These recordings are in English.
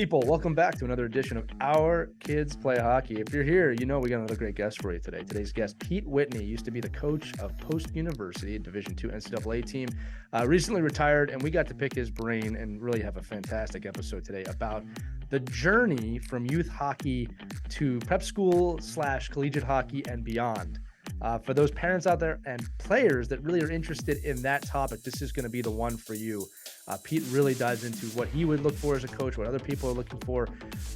people, welcome back to another edition of Our Kids Play Hockey. If you're here, you know we got another great guest for you today. Today's guest, Pete Whitney, used to be the coach of Post University, Division II NCAA team, recently retired, and we got to pick his brain and really have a fantastic episode today about the journey from youth hockey to prep school / collegiate hockey and beyond. For those parents out there and players that really are interested in that topic, this is going to be the one for you. Pete really dives into what he would look for as a coach, what other people are looking for,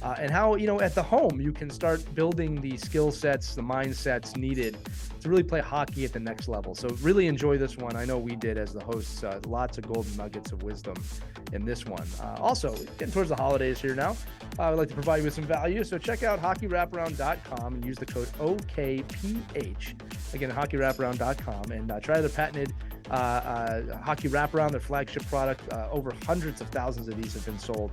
and how, at the home, you can start building the skill sets, the mindsets needed to really play hockey at the next level. So really enjoy this one. I know we did as the hosts, lots of golden nuggets of wisdom in this one. Also, getting towards the holidays here now, I would like to provide you with some value. So check out hockeywraparound.com and use the code OKPH. Again, hockeywraparound.com, and try their patented hockey wraparound, their flagship product. Over hundreds of thousands of these have been sold.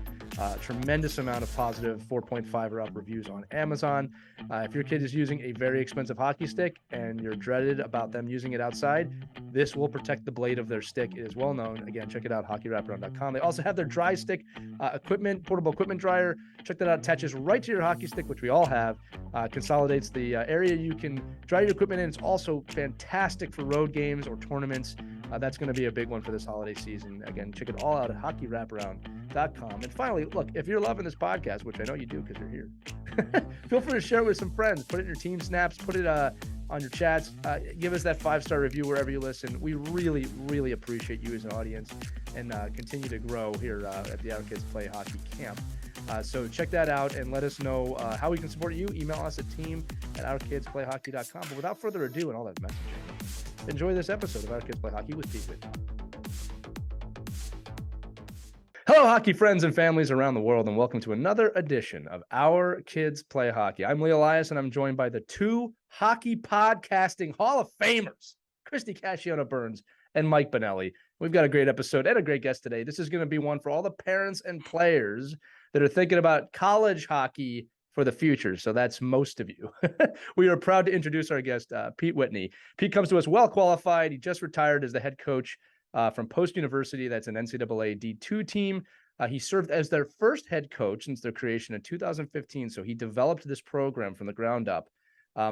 Tremendous amount of positive 4.5 or up reviews on Amazon. If your kid is using a very expensive hockey stick and you're dreaded about them using it outside, this will protect the blade of their stick. It is well known. Again, check it out, hockeywraparound.com. They also have their dry stick equipment, portable equipment dryer. Check that out. Attaches right to your hockey stick, which we all have. Consolidates the area you can dry your equipment in. It's also fantastic for road games or tournaments. That's going to be a big one for this holiday season. Again, check it all out at hockeywraparound.com. And finally, look, if you're loving this podcast, which I know you do because you're here, feel free to share it with some friends. Put it in your team snaps. Put it on your chats. Give us that 5-star review wherever you listen. We really, really appreciate you as an audience and continue to grow here at the Our Kids Play Hockey Camp. So check that out and let us know how we can support you. Email us at team@ourkidsplayhockey.com. But without further ado and all that messaging, enjoy this episode of Our Kids Play Hockey with Pete Whitney. Hello, hockey friends and families around the world, and welcome to another edition of Our Kids Play Hockey. I'm Lee Elias, and I'm joined by the two hockey podcasting Hall of Famers, Christy Casciona-Burns and Mike Benelli. We've got a great episode and a great guest today. This is going to be one for all the parents and players that are thinking about college hockey for the future. So that's most of you. We are proud to introduce our guest, Pete Whitney. Pete comes to us well qualified. He just retired as the head coach from Post University. That's an NCAA D2 team. He served as their first head coach since their creation in 2015. So he developed this program from the ground up.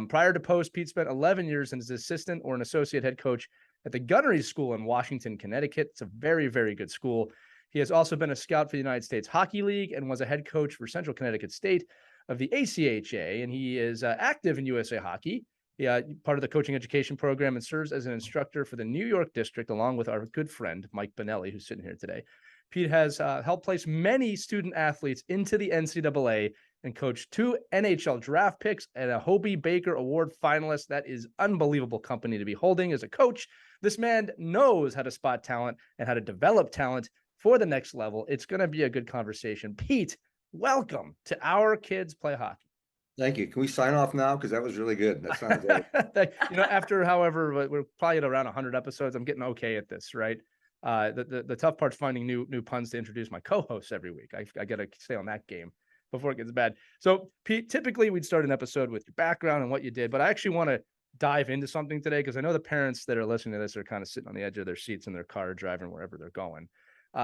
Prior to Post, Pete spent 11 years as an assistant or an associate head coach at the Gunnery School in Washington, Connecticut. It's a very, very good school. He has also been a scout for the United States Hockey League and was a head coach for Central Connecticut State of the ACHA. And he is active in USA Hockey, part of the coaching education program, and serves as an instructor for the New York district, along with our good friend, Mike Benelli, who's sitting here today. Pete has helped place many student athletes into the NCAA and coached 2 NHL draft picks and a Hobie Baker Award finalist. That is unbelievable company to be holding as a coach. This man knows how to spot talent and how to develop talent for the next level. It's going to be a good conversation. Pete, welcome to Our Kids Play Hockey. Thank you. Can we sign off now? Because that was really good. That sounds good. After, however, we're probably at around 100 episodes. I'm getting okay at this, right? The tough part's finding new puns to introduce my co-hosts every week. I got to stay on that game before it gets bad. So, Pete, typically we'd start an episode with your background and what you did, but I actually want to dive into something today because I know the parents that are listening to this are kind of sitting on the edge of their seats in their car driving wherever they're going.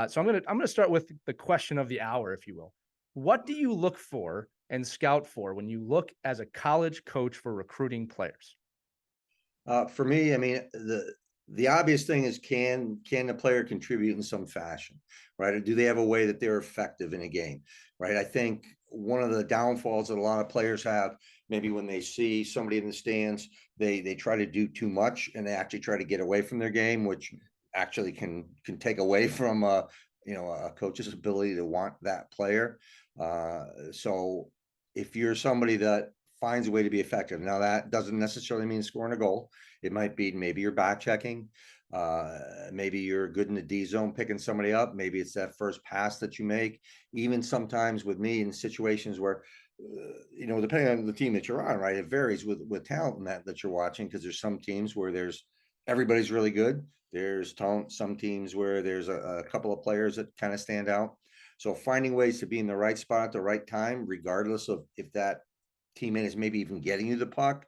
So I'm gonna start with the question of the hour, if you will. What do you look for and scout for when you look as a college coach for recruiting players? For me, I mean, the obvious thing is can the player contribute in some fashion, right? Or do they have a way that they're effective in a game, right? I think one of the downfalls that a lot of players have, maybe when they see somebody in the stands, they try to do too much and they actually try to get away from their game, which actually can take away from a coach's ability to want that player. So if you're somebody that finds a way to be effective, now that doesn't necessarily mean scoring a goal. It might be maybe you're back checking, maybe you're good in the D zone picking somebody up, maybe it's that first pass that you make. Even sometimes with me in situations where depending on the team that you're on, right, it varies with talent that you're watching, because there's some teams where everybody's really good. There's some teams where there's a couple of players that kind of stand out. So finding ways to be in the right spot at the right time, regardless of if that teammate is maybe even getting you the puck,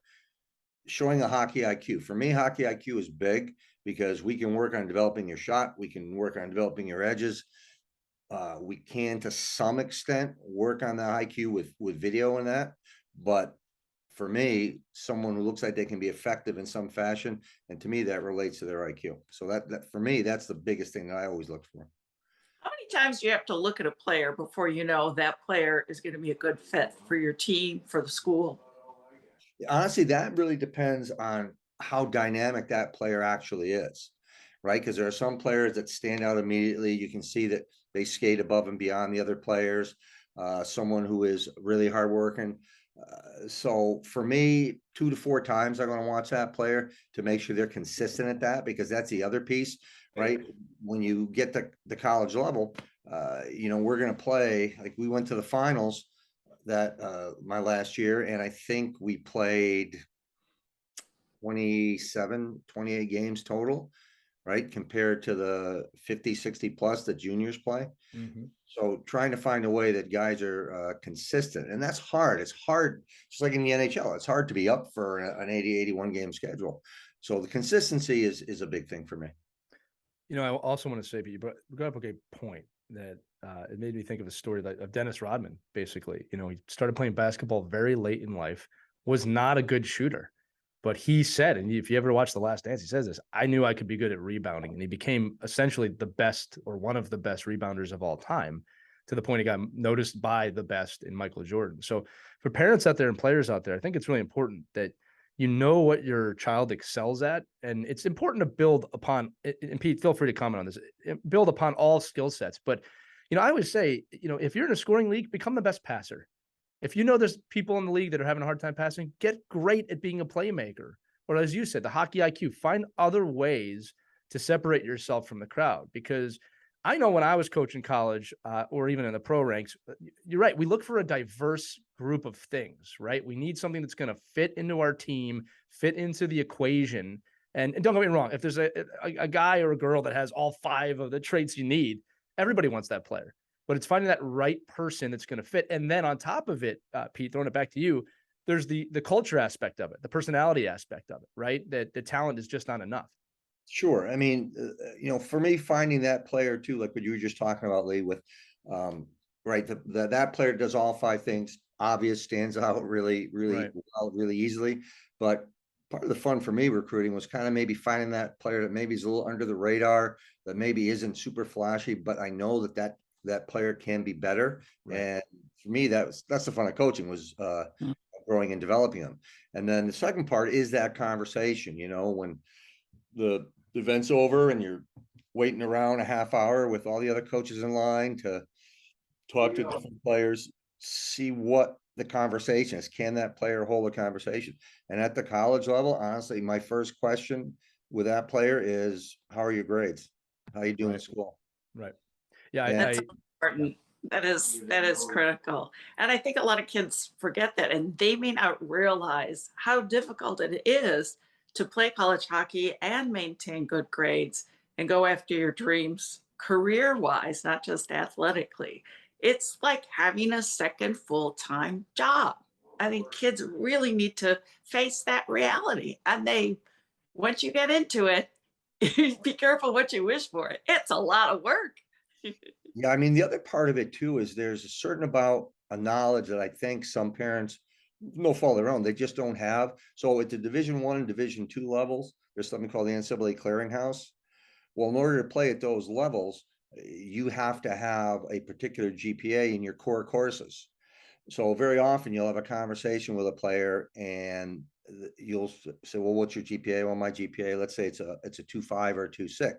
showing a hockey IQ. For me, hockey IQ is big because we can work on developing your shot. We can work on developing your edges. We can, to some extent, work on the IQ with video and that, but for me, someone who looks like they can be effective in some fashion, and to me, that relates to their IQ. So that for me, that's the biggest thing that I always look for. How many times do you have to look at a player before you know that player is going to be a good fit for your team, for the school? Honestly, that really depends on how dynamic that player actually is, right? Because there are some players that stand out immediately. You can see that they skate above and beyond the other players. Someone who is really hardworking. So for me, 2 to 4 times I'm going to watch that player to make sure they're consistent at that, because that's the other piece, right? When you get to the college level, we're going to play, like we went to the finals that my last year, and I think we played 28 games total, right? Compared to the 50, 60 plus that juniors play. Mhm. So trying to find a way that guys are consistent, and that's hard. It's hard, just like in the NHL, it's hard to be up for an 80, 81 game schedule. So the consistency is a big thing for me. I also want to say, but you brought up a great point that it made me think of a story of Dennis Rodman. Basically, he started playing basketball very late in life, was not a good shooter, but he said, and if you ever watch The Last Dance, he says this: I knew I could be good at rebounding, and he became essentially the best, or one of the best rebounders of all time, to the point he got noticed by the best in Michael Jordan. So for parents out there and players out there, I think it's really important that what your child excels at. And it's important to build upon, and Pete, feel free to comment on this, build upon all skill sets. But, I always say, if you're in a scoring league, become the best passer. If there's people in the league that are having a hard time passing, get great at being a playmaker. Or as you said, the hockey IQ, find other ways to separate yourself from the crowd. Because I know when I was coaching college or even in the pro ranks, you're right. We look for a diverse group of things, right? We need something that's going to fit into our team, fit into the equation. And don't get me wrong, if there's a guy or a girl that has all 5 of the traits you need, everybody wants that player. But it's finding that right person that's going to fit. And then on top of it, Pete, throwing it back to you, there's the culture aspect of it, the personality aspect of it, right? That the talent is just not enough. Sure. I mean, for me, finding that player too, like what you were just talking about, Lee, with, right, that player does all 5 things. Obvious, stands out really, really Right. well, really easily. But part of the fun for me recruiting was kind of maybe finding that player that maybe is a little under the radar, that maybe isn't super flashy, but I know that player can be better. Right. And for me, that's the fun of coaching, was growing and developing them. And then the second part is that conversation, when the event's over and you're waiting around a half hour with all the other coaches in line to talk to different players, see what the conversation is. Can that player hold a conversation? And at the college level, honestly, my first question with that player is, how are your grades? How are you doing Right. in school? Right. Yeah. And That's important. That is critical. And I think a lot of kids forget that, and they may not realize how difficult it is to play college hockey and maintain good grades and go after your dreams career-wise, not just athletically. It's like having a second full-time job. I think kids really need to face that reality. And once you get into it, be careful what you wish for. It's a lot of work. yeah, I mean, the other part of it too is there's a certain about a knowledge that I think some parents, no fault of their own, they just don't have. So at the Division I and Division II levels, there's something called the NCAA clearinghouse. Well, in order to play at those levels, you have to have a particular GPA in your core courses. So very often you'll have a conversation with a player and you'll say, well, what's your GPA? Well, my GPA, let's say it's a 2.5 or a 2.6.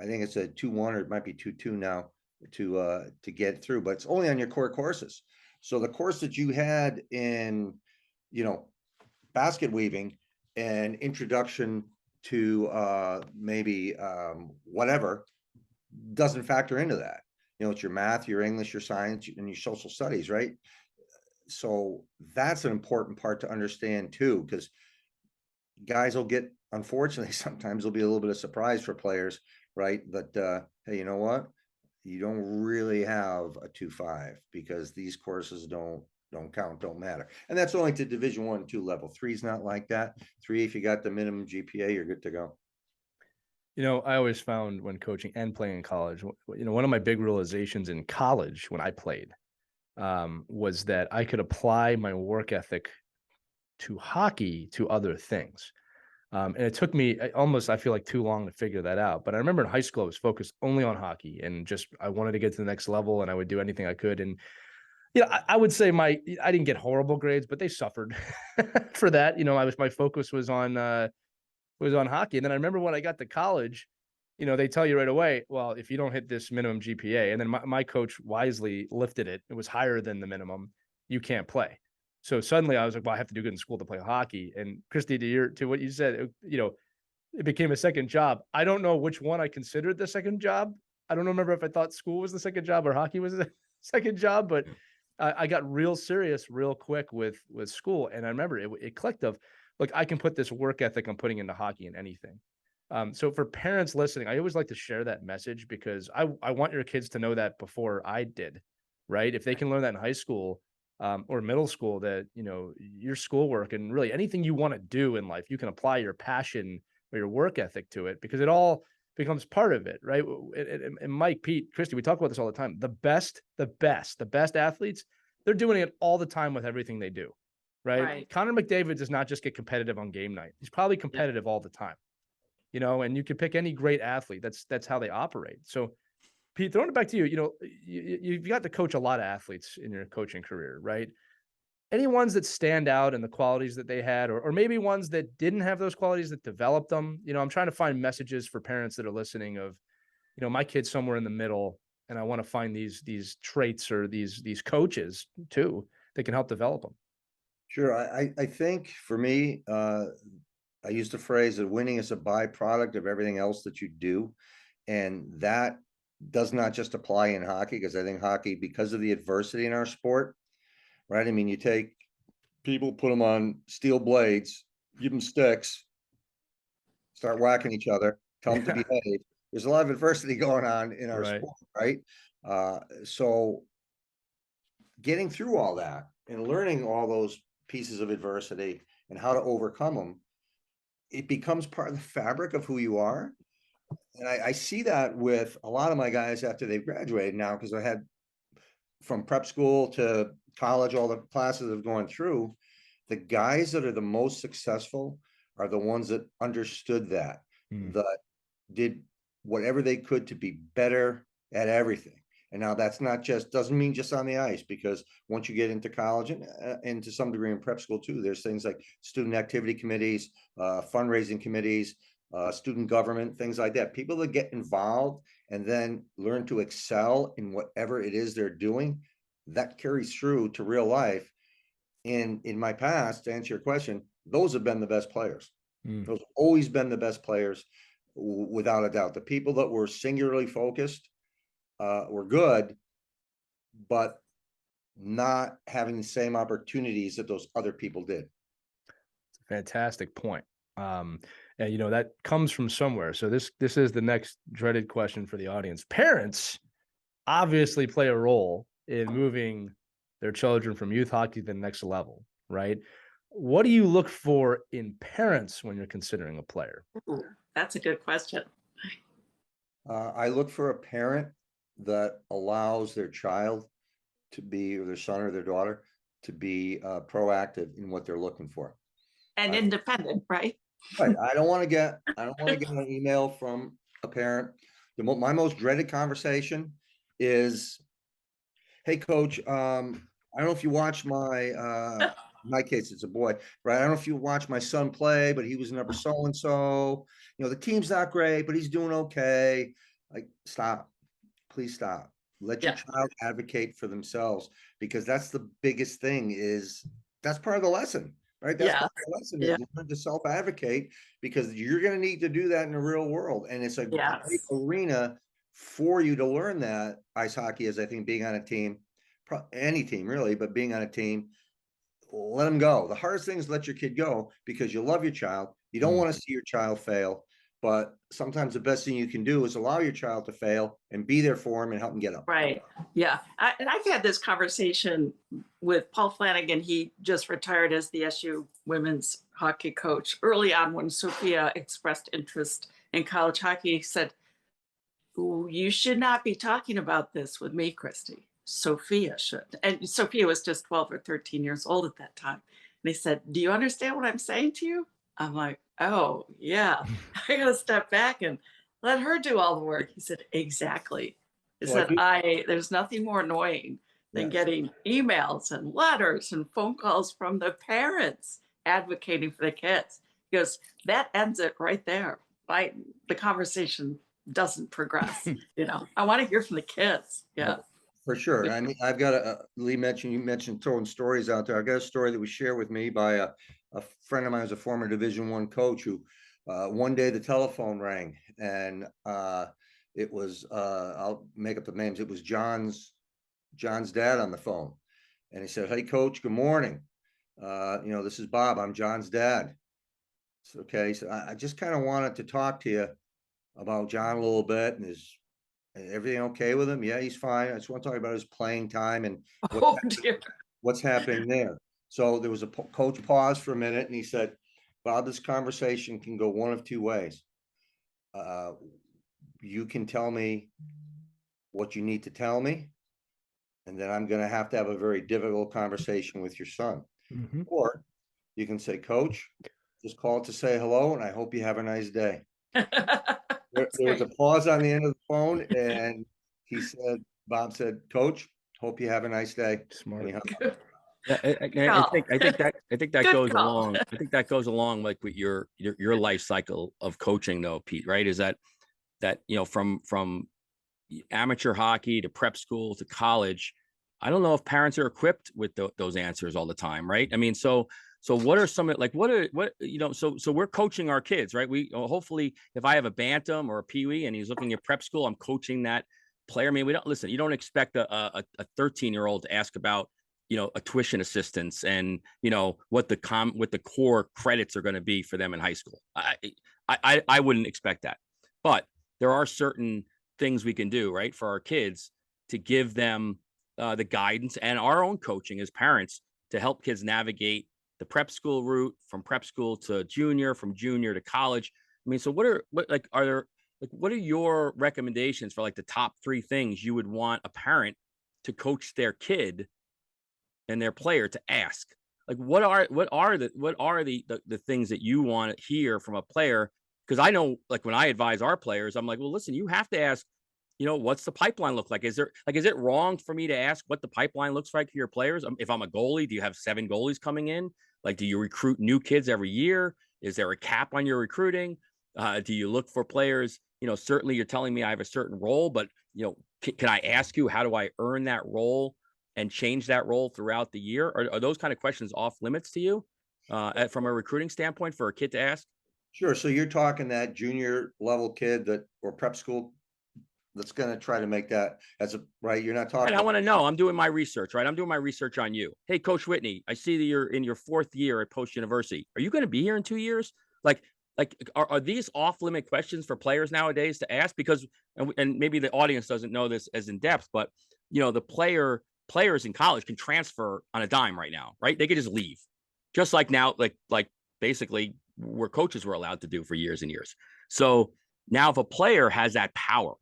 I think it's a 2.1 or it might be 2.2 now to get through, but it's only on your core courses. So the course that you had in, basket weaving and introduction to maybe whatever doesn't factor into that. It's your math, your English, your science, and your social studies, right? So that's an important part to understand too, because guys will get, unfortunately, sometimes there'll be a little bit of surprise for players, right? That hey, you know what? You don't really have a 2.5 because these courses don't count, don't matter. And that's only to Division I and II level. 3 is not like that. 3, if you got the minimum GPA, you're good to go. I always found when coaching and playing in college, one of my big realizations in college when I played was that I could apply my work ethic to hockey to other things. And it took me I feel like too long to figure that out. But I remember in high school, I was focused only on hockey and just I wanted to get to the next level and I would do anything I could. And I would say I didn't get horrible grades, but they suffered for that. My focus was on hockey. And then I remember when I got to college, they tell you right away, well, if you don't hit this minimum GPA, and then my coach wisely lifted it, it was higher than the minimum, you can't play. So suddenly I was like, well, I have to do good in school to play hockey. And Christy, to what you said, it became a second job. I don't know which one I considered the second job. I don't remember if I thought school was the second job or hockey was the second job, but I got real serious real quick with school. And I remember it clicked of, look, I can put this work ethic I'm putting into hockey in anything. So for parents listening, I always like to share that message because I want your kids to know that before I did, right? If they can learn that in high school or middle school, that, your schoolwork and really anything you want to do in life, you can apply your passion or your work ethic to it because it all becomes part of it, right? And Mike, Pete, Christy, we talk about this all the time. The best athletes, they're doing it all the time with everything they do, right? Connor McDavid does not just get competitive on game night. He's probably competitive all the time, and you can pick any great athlete. That's how they operate. So Pete, throwing it back to you, you've got to coach a lot of athletes in your coaching career, right? Any ones that stand out in the qualities that they had, or maybe ones that didn't have those qualities that developed them? I'm trying to find messages for parents that are listening of, my kid's somewhere in the middle and I want to find these traits or these coaches too that can help develop them. Sure. I think for me, I use the phrase that winning is a byproduct of everything else that you do. And that does not just apply in hockey, because I think hockey, because of the adversity in our sport, right? I mean, you take people, put them on steel blades, give them sticks, start whacking each other, tell them to behave. There's a lot of adversity going on in our sport, right? So getting through all that and learning all those pieces of adversity and how to overcome them, it becomes part of the fabric of who you are. And I see that with a lot of my guys after they've graduated now, because I had from prep school to college, all the classes I've gone through, the guys that are the most successful are the ones that understood that, that did whatever they could to be better at everything. And now that's not just, doesn't mean just on the ice, because once you get into college and to some degree in prep school too, there's things like student activity committees, fundraising committees, student government, things like that. People that get involved and then learn to excel in whatever it is they're doing, that carries through to real life. And in my past, to answer your question, those have been the best players. Those have always been the best players, without a doubt. The people that were singularly focused were good, but not having the same opportunities that those other people did. It's a fantastic point. And that comes from somewhere. So this is the next dreaded question for the audience. Parents obviously play a role in moving their children from youth hockey to the next level, right? What do you look for in parents when you're considering a player? Ooh, that's a good question. I look for a parent that allows their child to be, or their son or their daughter, to be proactive in what they're looking for. And independent, right? Right. I don't want to get an email from a parent. My most dreaded conversation is, hey coach, I don't know if you watch my my case, it's a boy, right? I don't know if you watch my son play, but he was number so-and-so, the team's not great, but he's doing okay. Like, stop, please stop. Let your child advocate for themselves, because that's the biggest thing, is that's part of the lesson, right? That's part of the lesson, is learn to self-advocate, because you're going to need to do that in the real world. And it's a great arena for you to learn that. Ice hockey is, I think, being on a team, any team really, but being on a team, let them go. The hardest thing is let your kid go, because you love your child. You don't want to see your child fail, but sometimes the best thing you can do is allow your child to fail and be there for him and help him get up. Right. Yeah. And I've had this conversation with Paul Flanagan. He just retired as the SU women's hockey coach early on when Sophia expressed interest in college hockey. He said, "Ooh, you should not be talking about this with me, Christy. Sophia should." And Sophia was just 12 or 13 years old at that time. And he said, "Do you understand what I'm saying to you?" I'm like, "Oh, yeah. I got to step back and let her do all the work." He said, "Exactly." He So I said, do, there's nothing more annoying than yeah. getting emails and letters and phone calls from the parents advocating for the kids. He goes, that ends it right there. The conversation doesn't progress. I want to hear from the kids. Yeah. For sure. I mean, I've got you mentioned throwing stories out there. I've got a story that was shared with me by a friend of mine who's a former Division I coach who one day the telephone rang and it was I'll make up the names. It was John's dad on the phone. And he said, "Hey coach, good morning. This is Bob. I'm John's dad." So, okay. So I just kind of wanted to talk to you about John a little bit and everything okay with him? Yeah, he's fine. I just want to talk about his playing time and Oh, dear. what's happening there. So there was a coach pause for a minute and he said, "Bob, this conversation can go one of two ways. You can tell me what you need to tell me, and then I'm going to have a very difficult conversation with your son. Mm-hmm. Or you can say, Coach, just called to say hello, and I hope you have a nice day." There was a pause on the end of the phone, and Bob said, "Coach, hope you have a nice day." Smart. Yeah, I think that Good goes call. along. I think that goes along like with your life cycle of coaching, though, Pete. Right? Is that from amateur hockey to prep school to college, I don't know if parents are equipped with those answers all the time, right? I mean, so what are some like so we're coaching our kids, right? We hopefully if I have a bantam or a peewee and he's looking at prep school, I'm coaching that player. I mean, you don't expect a 13-year-old to ask about a tuition assistance and what the core credits are going to be for them in high school. I wouldn't expect that, but there are certain things we can do right for our kids to give them the guidance and our own coaching as parents to help kids navigate the prep school route from prep school to junior, from junior to college. I mean, so what are your recommendations for like the top 3 things you would want a parent to coach their kid and their player to ask? Like what are the things that you want to hear from a player? Because I know, like when I advise our players, I'm like, well, listen, you have to ask, what's the pipeline look like? Is it wrong for me to ask what the pipeline looks like for your players? If I'm a goalie, do you have 7 goalies coming in? Like, do you recruit new kids every year? Is there a cap on your recruiting? Do you look for players? Certainly you're telling me I have a certain role, but can I ask you, how do I earn that role and change that role throughout the year? Are those kind of questions off limits to you from a recruiting standpoint for a kid to ask? Sure. So you're talking that junior level kid or prep school that's going to try to make that right. You're not talking. And I want to know. I'm doing my research, right? I'm doing my research on you. Hey, Coach Whitney, I see that you're in your 4th year at Post University. Are you going to be here in 2 years? Like, are these off limit questions for players nowadays to ask? Because, and maybe the audience doesn't know this as in depth, but the players in college can transfer on a dime right now, right? They could just leave, just like now, like basically where coaches were allowed to do for years and years. So now, if a player has that power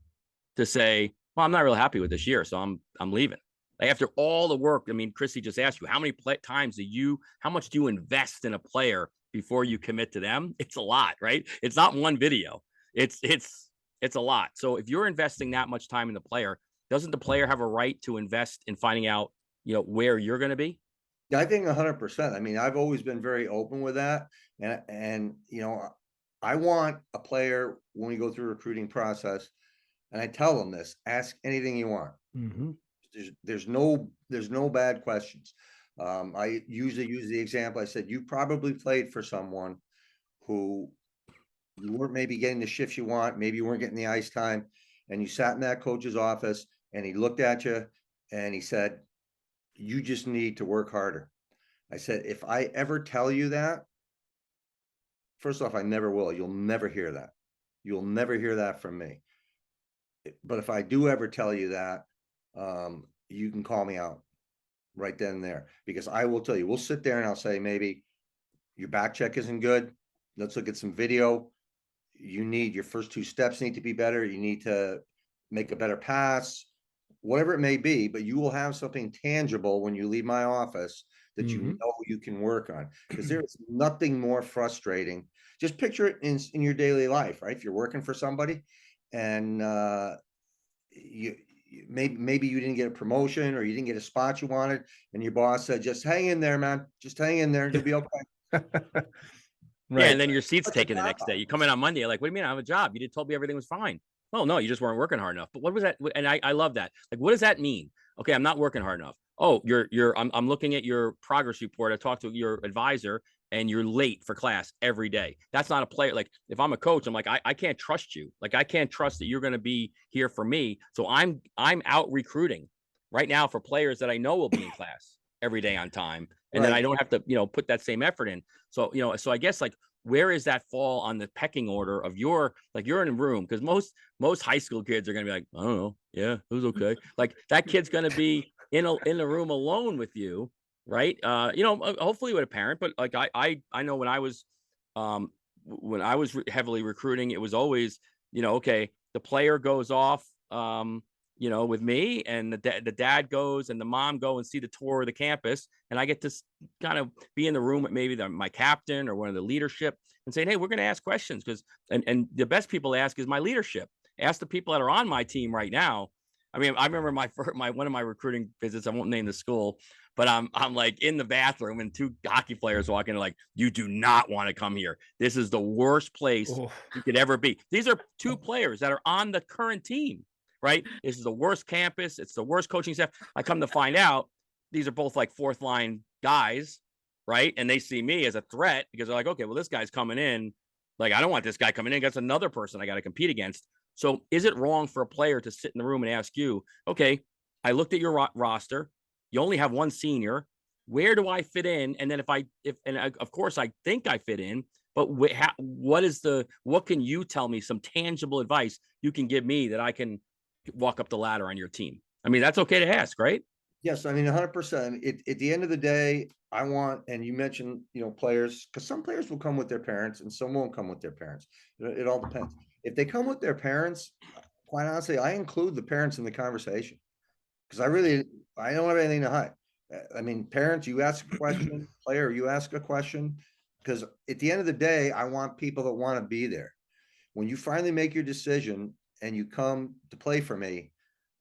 to say, well, I'm not really happy with this year, so I'm leaving. Like after all the work, I mean, Christy just asked you, how much do you invest in a player before you commit to them? It's a lot, right? It's not one video. It's a lot. So if you're investing that much time in the player, doesn't the player have a right to invest in finding out, where you're going to be? Yeah, I think 100%. I mean, I've always been very open with that. And I want a player when we go through a recruiting process, and I tell them this, ask anything you want. Mm-hmm. There's no bad questions. I usually use the example. I said, you probably played for someone who you weren't maybe getting the shifts you want. Maybe you weren't getting the ice time, and you sat in that coach's office and he looked at you and he said, you just need to work harder. I said, if I ever tell you that, first off, I never will. You'll never hear that. You'll never hear that from me. But if I do ever tell you that, you can call me out right then and there, because I will tell you, we'll sit there and I'll say, maybe, your back check isn't good. Let's look at some video. Your first 2 steps need to be better. You need to make a better pass, whatever it may be, but you will have something tangible when you leave my office that you know you can work on, because there is nothing more frustrating. Just picture it in your daily life, right? If you're working for somebody and maybe you didn't get a promotion or you didn't get a spot you wanted, and your boss said, just hang in there, man. Just hang in there. You'll be okay. Yeah, and then your seat's What's the taken the next day. job? You come in on Monday, you're like, what do you mean I have a job? You did told me everything was fine. Oh no, you just weren't working hard enough. But what was that? And I love that. Like, what does that mean? Okay, I'm not working hard enough. Oh, I'm looking at your progress report. I talked to your advisor and you're late for class every day. That's not a player. Like, if I'm a coach, I'm like, I can't trust you. Like, I can't trust that you're going to be here for me. So I'm out recruiting right now for players that I know will be in class every day on time. And then I don't have to, put that same effort in. So, so I guess, like, where is that fall on the pecking order of you're in a room? Because most high school kids are going to be like, I don't know. Yeah, it was okay. Like, that kid's going to be in a room alone with you. Right. Hopefully with a parent, but like, I know when I was heavily recruiting, it was always, okay, the player goes off, with me, and the dad goes and the mom go and see the tour of the campus. And I get to kind of be in the room with maybe my captain or one of the leadership and saying, hey, we're going to ask questions, because and the best people to ask is my leadership. Ask the people that are on my team right now. I mean, I remember one of my recruiting visits. I won't name the school, but I'm like in the bathroom and 2 hockey players walking in, like, you do not want to come here. This is the worst place you could ever be. These are 2 players that are on the current team. Right? This is the worst campus. It's the worst coaching staff. I come to find out these are both like 4th line guys, right? And they see me as a threat because they're like, okay, well, this guy's coming in. Like, I don't want this guy coming in against another person I got to compete against. So is it wrong for a player to sit in the room and ask you, okay, I looked at your roster. You only have 1 senior. Where do I fit in? And then of course I think I fit in, but what can you tell me, some tangible advice you can give me that I can walk up the ladder on your team? I mean, that's okay to ask, right? Yes, I mean, 100%. At the end of the day, I want, and you mentioned, players, because some players will come with their parents and some won't come with their parents. It all depends. If they come with their parents, quite honestly, I include the parents in the conversation, because I don't have anything to hide. I mean, parents, you ask a question, player, you ask a question, because at the end of the day, I want people that want to be there. When you finally make your decision and you come to play for me,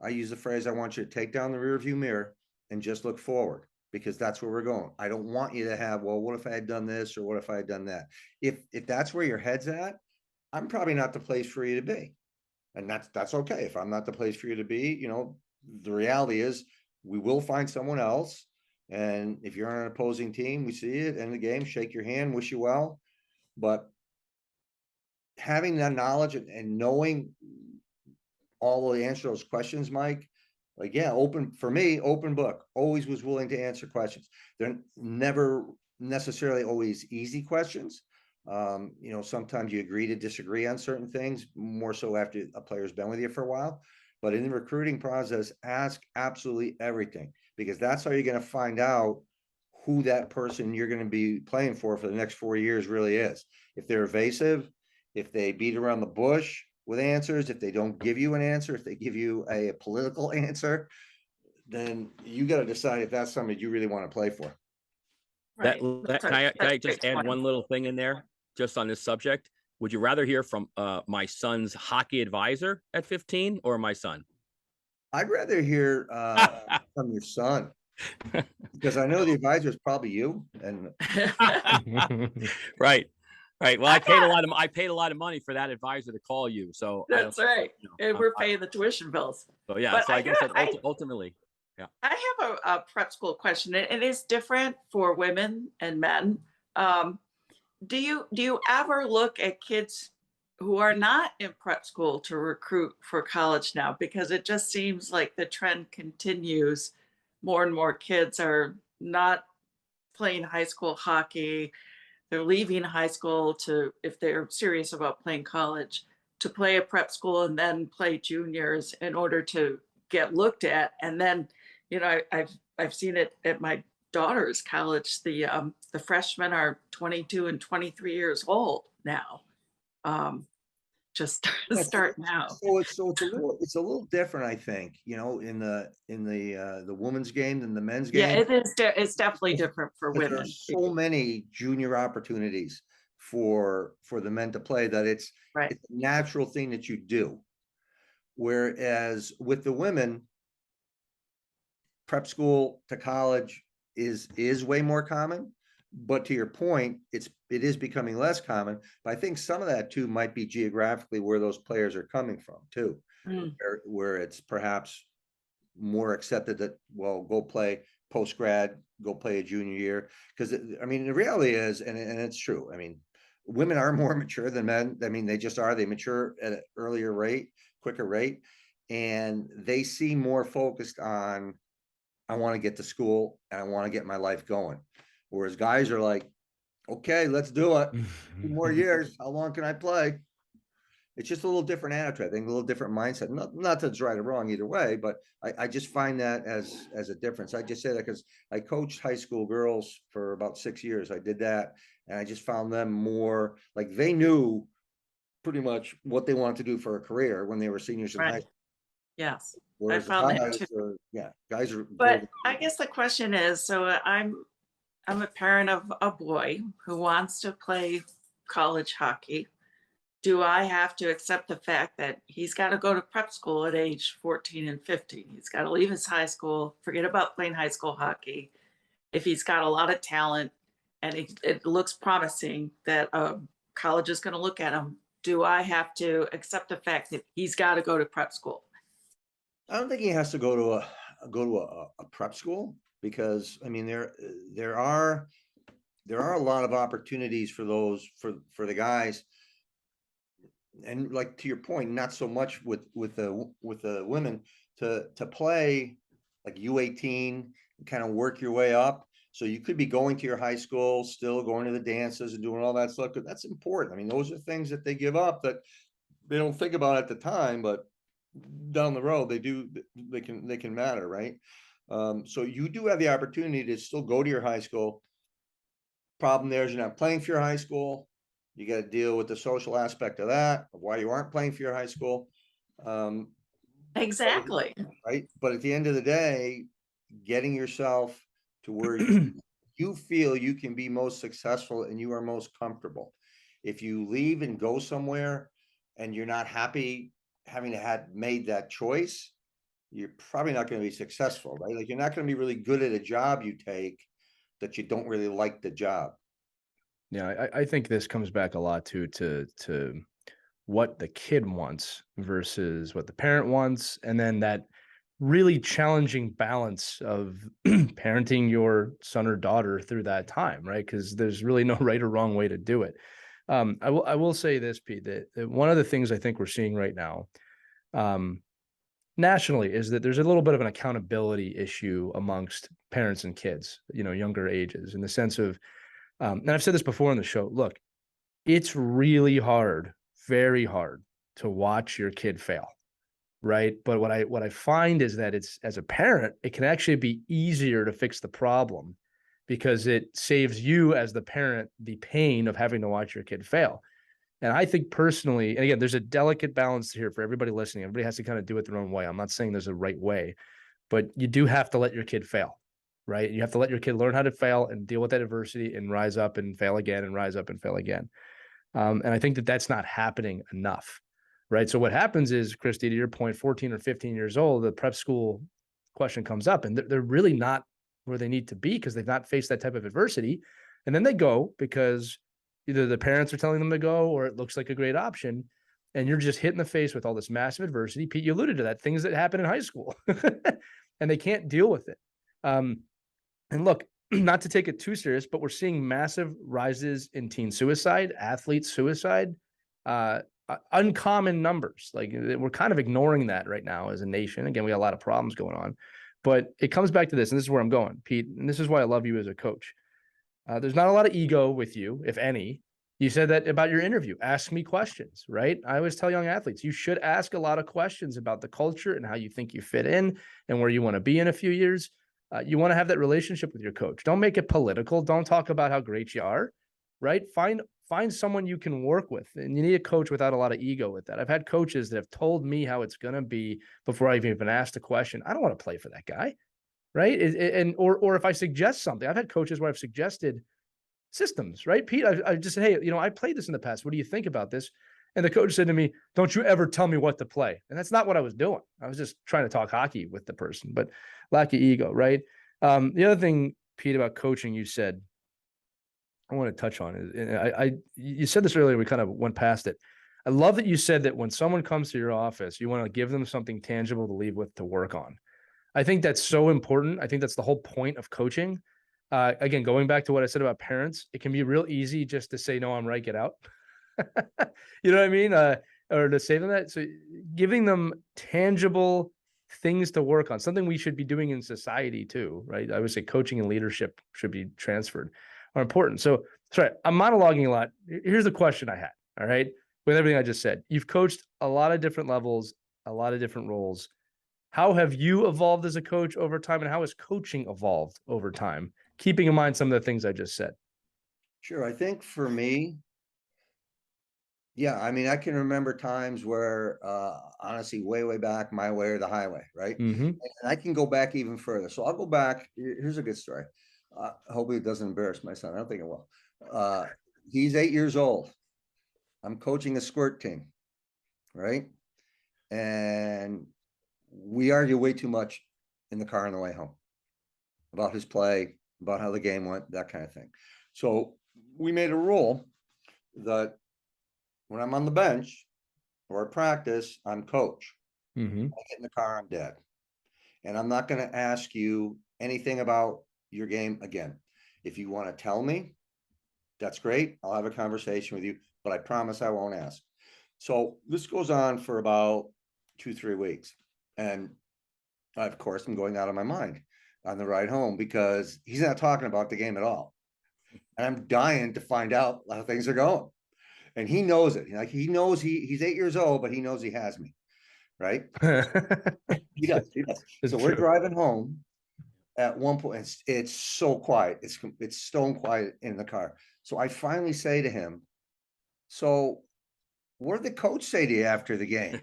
I use the phrase, I want you to take down the rearview mirror and just look forward, because that's where we're going. I don't want you to have, well, what if I had done this or what if I had done that? If that's where your head's at, I'm probably not the place for you to be. And that's okay. If I'm not the place for you to be, the reality is we will find someone else. And if you're on an opposing team, we see it, end the game, shake your hand, wish you well. But having that knowledge and knowing all the answer to those questions, Mike, like, yeah, open book, always was willing to answer questions. They're never necessarily always easy questions. Sometimes you agree to disagree on certain things, more so after a player's been with you for a while. But in the recruiting process, ask absolutely everything, because that's how you're going to find out who that person you're going to be playing for the next 4 years really is. If they're evasive, if they beat around the bush with answers, if they don't give you an answer, if they give you a political answer, then you got to decide if that's somebody you really want to play for. Right. Can I just add one little thing in there, just on this subject? Would you rather hear from my son's hockey advisor at 15 or my son? I'd rather hear from your son, because I know the advisor is probably you. And Right. Well, I paid a lot of money for that advisor to call you. So that's right. And we're paying the tuition bills. So yeah. So I guess that ultimately, yeah. I have a prep school question. It is different for women and men. Do you ever look at kids who are not in prep school to recruit for college now? Because it just seems like the trend continues. More and more kids are not playing high school hockey. They're leaving high school if they're serious about playing college, to play a prep school and then play juniors in order to get looked at. And then, I've seen it at my daughter's college, the freshmen are 22 and 23 years old now. Just Yes, starting out. so it's a little different, I think, in the women's game than the men's Yeah, game. it is. It's definitely different for Because there are women. so many junior opportunities for the men to play that it's Right. a natural thing that you do. Whereas with the women, prep school to college is way more common. But to your point, it is becoming less common. But I think some of that too might be geographically where those players are coming from too, Mm, where it's perhaps more accepted that, well, go play post grad, go play a junior year. Because I mean, the reality is, and it's true. I mean, women are more mature than men. I mean, they just are. They mature at an earlier rate, quicker rate, and they seem more focused on, I want to get to school and I want to get my life going. Whereas guys are like, okay, let's do it. 2 more years. How long can I play? It's just a little different attitude. I think a little different mindset. Not that it's right or wrong either way, but I just find that as a difference. I just say that because I coached high school girls for about 6 years. I did that, and I just found them more like they knew pretty much what they wanted to do for a career when they were seniors in high right. school. Yes, I Whereas the found that guys too. are, guys are. But I guess the question is, so I'm a parent of a boy who wants to play college hockey. Do I have to accept the fact that he's got to go to prep school at age 14 and 15? He's got to leave his high school, forget about playing high school hockey. If he's got a lot of talent and it looks promising that college is going to look at him, do I have to accept the fact that he's got to go to prep school? I don't think he has to go to a prep school, because I mean there are a lot of opportunities for those for the guys, and like to your point, not so much with the women to play like U18 and kind of work your way up. So you could be going to your high school, still going to the dances and doing all that stuff, because that's important. I mean, those are things that they give up that they don't think about at the time, but down the road they do. They can matter, right? So you do have the opportunity to still go to your high school. Problem there is you're not playing for your high school. You got to deal with the social aspect of that, of why you aren't playing for your high school. Exactly. Right. But at the end of the day, getting yourself to where you feel you can be most successful and you are most comfortable. If you leave and go somewhere and you're not happy having to have made that choice, you're probably not going to be successful, right? Like you're not going to be really good at a job you take that you don't really like the job. Yeah, I think this comes back a lot to what the kid wants versus what the parent wants, and then that really challenging balance of parenting your son or daughter through that time, right? Because there's really no right or wrong way to do it. I will say this, Pete, that one of the things I think we're seeing right now, nationally, is that there's a little bit of an accountability issue amongst parents and kids, younger ages, in the sense of, and I've said this before on the show, look, it's really hard, very hard to watch your kid fail, right? But what I find is that it's, as a parent, it can actually be easier to fix the problem because it saves you as the parent the pain of having to watch your kid fail. And I think personally, and again, there's a delicate balance here for everybody listening. Everybody has to kind of do it their own way. I'm not saying there's a right way, but you do have to let your kid fail, right? You have to let your kid learn how to fail and deal with that adversity and rise up and fail again and rise up and fail again. And I think that that's not happening enough, right? So what happens is, Christy, to your point, 14 or 15 years old, the prep school question comes up and they're really not where they need to be because they've not faced that type of adversity. And then they go because either the parents are telling them to go or it looks like a great option. And you're just hit in the face with all this massive adversity. Pete, you alluded to that, things that happen in high school and they can't deal with it. And look, not to take it too serious, but we're seeing massive rises in teen suicide, athlete suicide, uncommon numbers. Like we're kind of ignoring that right now as a nation. Again, we got a lot of problems going on, but it comes back to this, and this is where I'm going, Pete, and this is why I love you as a coach. There's not a lot of ego with you, if any. You said that about your interview. Ask me questions, right? I always tell young athletes, you should ask a lot of questions about the culture and how you think you fit in and where you want to be in a few years. You want to have that relationship with your coach. Don't make it political. Don't talk about how great you are, right? Find someone you can work with, and you need a coach without a lot of ego with that. I've had coaches that have told me how it's going to be before I've even asked a question. I don't want to play for that guy, right? Or if I suggest something, I've had coaches where I've suggested systems, right? Pete, I just said, hey, I played this in the past. What do you think about this? And the coach said to me, don't you ever tell me what to play. And that's not what I was doing. I was just trying to talk hockey with the person, but lack of ego, right? The other thing, Pete, about coaching, you said, I want to touch on it. You said this earlier. We kind of went past it. I love that you said that when someone comes to your office, you want to give them something tangible to leave with, to work on. I think that's so important. I think that's the whole point of coaching. Again, going back to what I said about parents, it can be real easy just to say, no, I'm right, get out. You know what I mean? Or to say them that. So giving them tangible things to work on, something we should be doing in society too, right? I would say coaching and leadership should be transferred, are important. So sorry, I'm monologuing a lot. Here's the question I had. All right. With everything I just said, you've coached a lot of different levels, a lot of different roles. How have you evolved as a coach over time, and how has coaching evolved over time? Keeping in mind some of the things I just said. Sure. I think for me, yeah, I mean, I can remember times where, honestly, way back, my way or the highway, right? Mm-hmm. And I can go back even further. So I'll go back. Here's a good story. Hopefully it doesn't embarrass my son. I don't think it will. He's 8 years old. I'm coaching a squirt team, right? And we argue way too much in the car on the way home about his play, about how the game went, that kind of thing. So we made a rule that when I'm on the bench or at practice, I'm coach. Mm-hmm. I get in the car, I'm dead. And I'm not going to ask you anything about your game again. If you want to tell me, that's great. I'll have a conversation with you, but I promise I won't ask. So this goes on for about 2-3 weeks. And of course, I'm going out of my mind on the ride home because he's not talking about the game at all. And I'm dying to find out how things are going. And he knows it. Like, he knows he's 8 years old, but he knows he has me. Right. He does. So we're driving home. At one point, it's so quiet. It's stone quiet in the car. So I finally say to him, so what did the coach say to you after the game?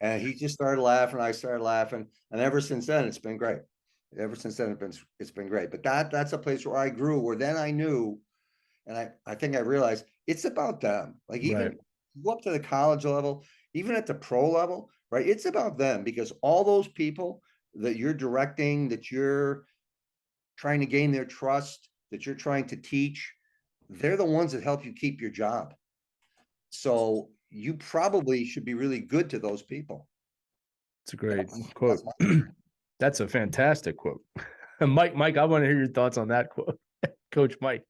And he just started laughing. I started laughing. And ever since then, it's been great. Ever since then, it's been great. But that's a place where I grew, where then I knew, and I think I realized it's about them. Like, even go up to the college level, even at the pro level, right? It's about them, because all those people that you're directing, that you're trying to gain their trust, that you're trying to teach, they're the ones that help you keep your job. So you probably should be really good to those people. It's a great quote. That's a fantastic quote. Mike, I want to hear your thoughts on that quote. Coach Mike.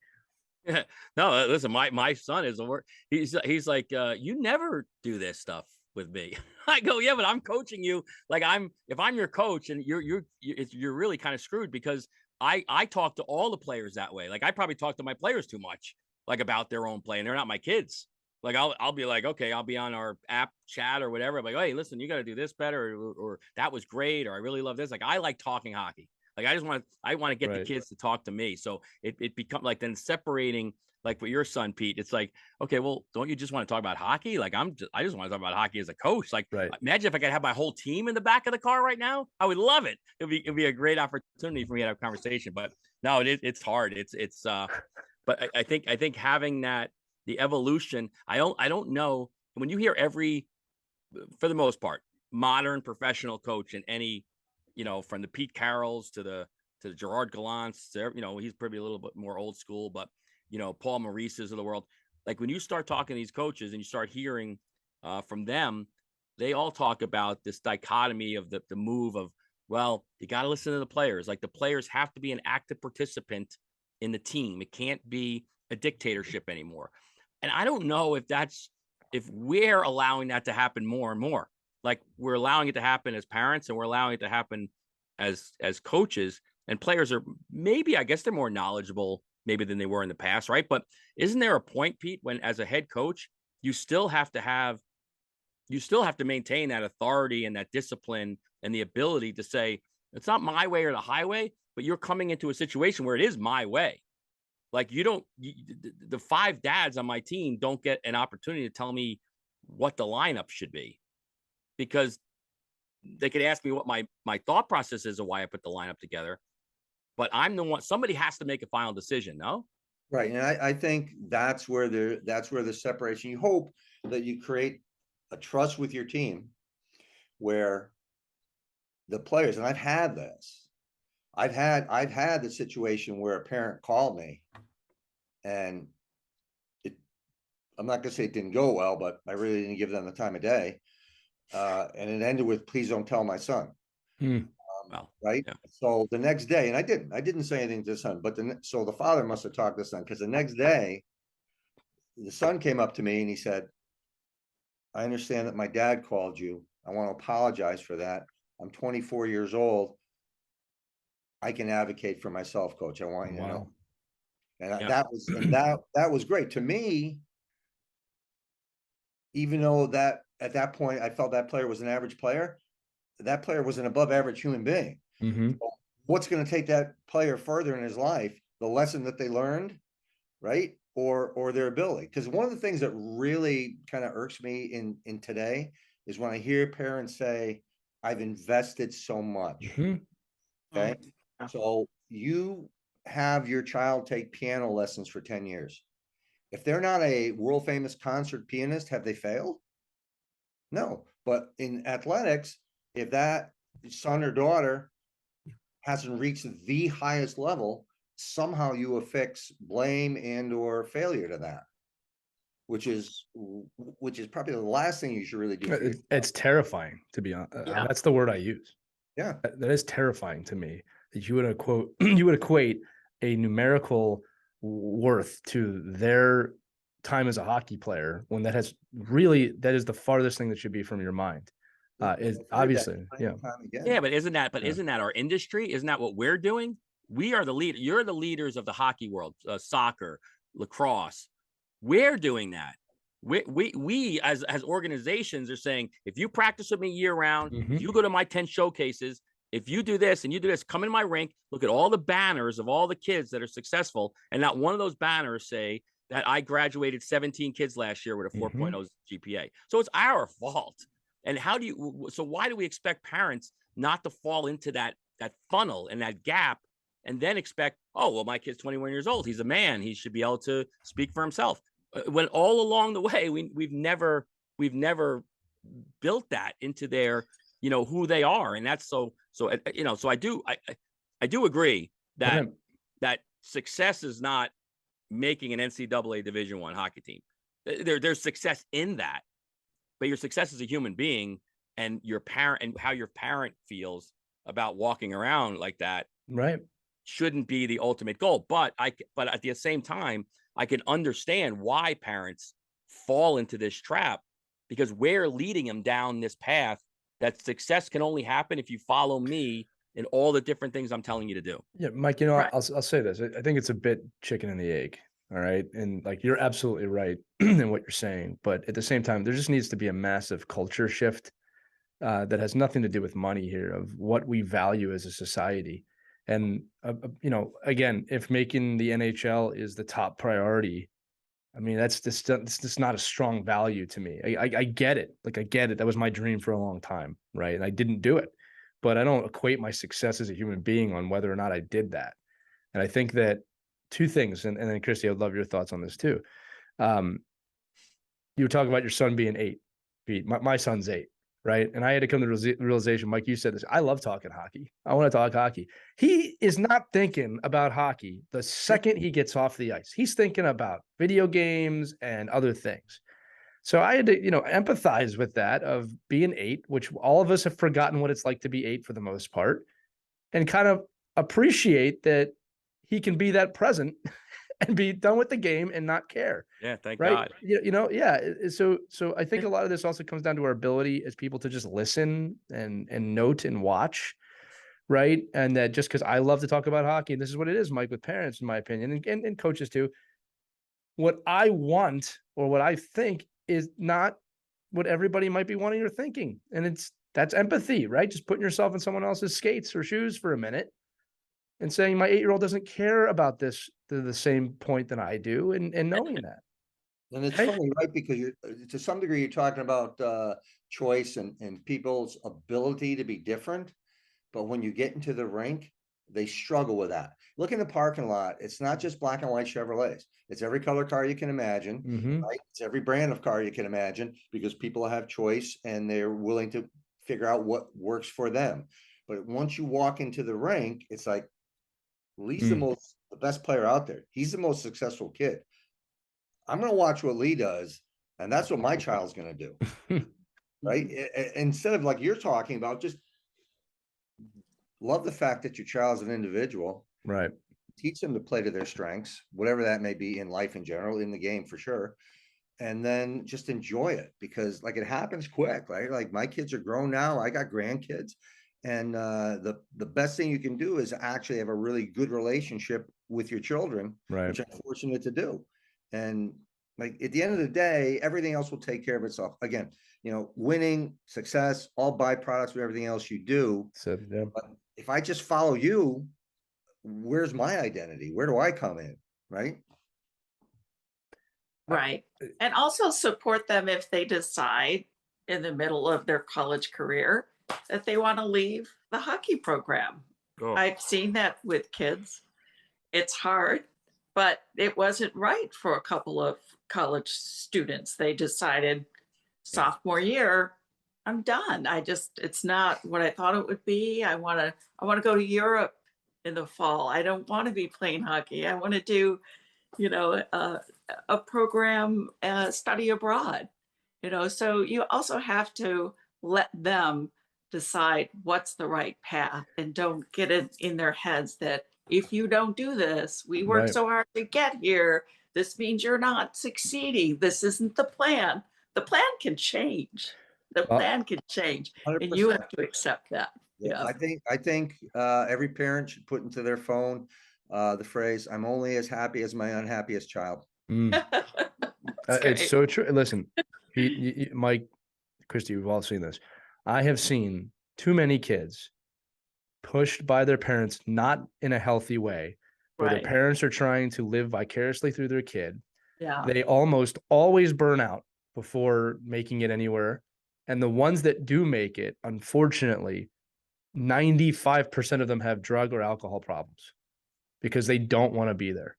Yeah. No, listen, my son is a work. He's like, you never do this stuff with me. I go, yeah, but I'm coaching you. Like, if I'm your coach, and you're really kind of screwed, because I talk to all the players that way. Like, I probably talk to my players too much, like, about their own play, and they're not my kids. Like, I'll be like, okay, I'll be on our app chat or whatever. I'm like, hey, listen, you got to do this better, or that was great, or I really love this. Like, I like talking hockey. Like, I want to get the kids to talk to me. So it becomes like, then separating, like with your son, Pete, it's like, okay, well, don't you just want to talk about hockey? Like, I just want to talk about hockey as a coach. Like, imagine if I could have my whole team in the back of the car right now. I would love it. It'd be a great opportunity for me to have a conversation. But no, it's hard. But I think having that, the evolution, I don't know, when you hear for the most part, modern professional coach in any, from the Pete Carrolls to the Gerard Gallants, he's probably a little bit more old school, but Paul Maurice's of the world. Like, when you start talking to these coaches and you start hearing from them, they all talk about this dichotomy of the move of, well, you got to listen to the players. Like, the players have to be an active participant in the team. It can't be a dictatorship anymore. And I don't know if we're allowing that to happen more and more. Like, we're allowing it to happen as parents, and we're allowing it to happen as coaches, and players are, maybe, I guess they're more knowledgeable maybe than they were in the past. Right. But isn't there a point, Pete, when as a head coach, you still have to maintain that authority and that discipline and the ability to say, It's not my way or the highway, but you're coming into a situation where it is my way. Like the 5 dads on my team don't get an opportunity to tell me what the lineup should be, because they could ask me what my thought process is of why I put the lineup together, but I'm the one. Somebody has to make a final decision. No, Right. And I think that's where the separation, you hope that you create a trust with your team where the players, and I've had this, I've had the situation where a parent called me and I'm not gonna say it didn't go well, but I really didn't give them the time of day. And it ended with, please don't tell my son. well, Right. yeah. So the next day, and I didn't say anything to the son, but so the father must have talked to the son, because the next day, the son came up to me and he said, I understand that my dad called you. I want to apologize for that. I'm 24 years old. I can advocate for myself, coach. I want you to know. And Yeah. that was great to me. Even though that at that point I felt that player was an average player, that player was an above average human being. So what's going to take that player further in his life? The lesson that they learned, right? Or their ability. Because one of the things that really kind of irks me in today is when I hear parents say, I've invested so much. Okay. So you have your child take piano lessons for 10 years. If they're not a world famous concert pianist, have they failed? No. But in athletics, if that son or daughter hasn't reached the highest level, somehow you affix blame and or failure to that, which is probably the last thing you should really do. It's terrifying, to be honest. That's the word I use. Yeah, that is terrifying to me, that you would equate a numerical worth to their time as a hockey player, when that is the farthest thing that should be from your mind. Is obviously, yeah, but isn't that our industry? Isn't that what we're doing? We are the leader. You're the leaders of the hockey world, soccer, lacrosse. We're doing that. We as organizations are saying, if you practice with me year round, if you go to my 10 showcases, if you do this and you do this, come in my rink, look at all the banners of all the kids that are successful, and not one of those banners say that I graduated 17 kids last year with a 4.0 GPA. So it's our fault. And why do we expect parents not to fall into that funnel and that gap, and then expect, oh, well, my kid's 21 years old. He's a man. He should be able to speak for himself. When all along the way, we've never built that into their, who they are. And that's so I do agree that that success is not making an NCAA Division I hockey team. There's success in that. But your success as a human being, and your parent, and how your parent feels about walking around like that, right, shouldn't be the ultimate goal. But at the same time, I can understand why parents fall into this trap, because we're leading them down this path that success can only happen if you follow me in all the different things I'm telling you to do. Yeah, Mike, Right. I'll say this. I think it's a bit chicken and the egg. All right. And like, you're absolutely right in what you're saying. But at the same time, there just needs to be a massive culture shift that has nothing to do with money here, of what we value as a society. And, again, if making the NHL is the top priority, I mean, that's just not a strong value to me. I get it. Like, I get it. That was my dream for a long time. Right. And I didn't do it. But I don't equate my success as a human being on whether or not I did that. And I think that two things, and then Christy, I'd love your thoughts on this too. You were talking about your son being 8, Pete. My son's 8, right? And I had to come to the realization, Mike, you said this, I love talking hockey. I want to talk hockey. He is not thinking about hockey the second he gets off the ice. He's thinking about video games and other things. So I had to, empathize with that, of being 8, which all of us have forgotten what it's like to be 8 for the most part, and kind of appreciate that he can be that present and be done with the game and not care. Yeah, thank right? God. Yeah. So I think a lot of this also comes down to our ability as people to just listen and note and watch, right? And that just because I love to talk about hockey, and this is what it is, Mike, with parents, in my opinion, and coaches too, what I want or what I think is not what everybody might be wanting or thinking. And it's That's empathy, right? Just putting yourself in someone else's skates or shoes for a minute and saying, my 8-year-old doesn't care about this to the same point that I do, and knowing that. And it's Right? funny, right? Because you're to some degree you're talking about choice and people's ability to be different. But when you get into the rink, they struggle with that. Look in the parking lot. It's not just black and white Chevrolets. It's every color car you can imagine, right? It's every brand of car you can imagine, because people have choice and they're willing to figure out what works for them. But once you walk into the rink, it's like, Lee's the best player out there. He's the most successful kid. I'm going to watch what Lee does, and that's what my child's going to do. Right? Instead of, like you're talking about, just love the fact that your child's an individual. Right. Teach them to play to their strengths, whatever that may be in life in general, in the game for sure. And then just enjoy it, because like it happens quick, right? Like my kids are grown now. I got grandkids. And the best thing you can do is actually have a really good relationship with your children, Right. which I'm fortunate to do. And like at the end of the day, everything else will take care of itself. Again, you know, winning, success, all byproducts of everything else you do. So yeah. But if I just follow you, where's my identity? Where do I come in? Right. Right. And also support them if they decide in the middle of their college career that they want to leave the hockey program. Oh. I've seen that with kids. It's hard, but it wasn't right for a couple of college students. They decided sophomore year, I'm done. It's not what I thought it would be. I want to go to Europe in the fall. I don't want to be playing hockey. I want to do, you know, a program, study abroad, you know. So you also have to let them decide what's the right path, and don't get it in their heads that if you don't do this, we work Right. so hard to get here, this means you're not succeeding. This isn't the plan. The plan can change. The plan can change, and you 100%. have to accept that. Yeah, Yeah. I think every parent should put into their phone the phrase, "I'm only as happy as my unhappiest child." It's so true. Listen, Mike, Christy, we've all seen this. I have seen too many kids pushed by their parents, not in a healthy way, where Right. their parents are trying to live vicariously through their kid. Yeah. They almost always burn out before making it anywhere. And the ones that do make it, unfortunately, 95% of them have drug or alcohol problems because they don't want to be there,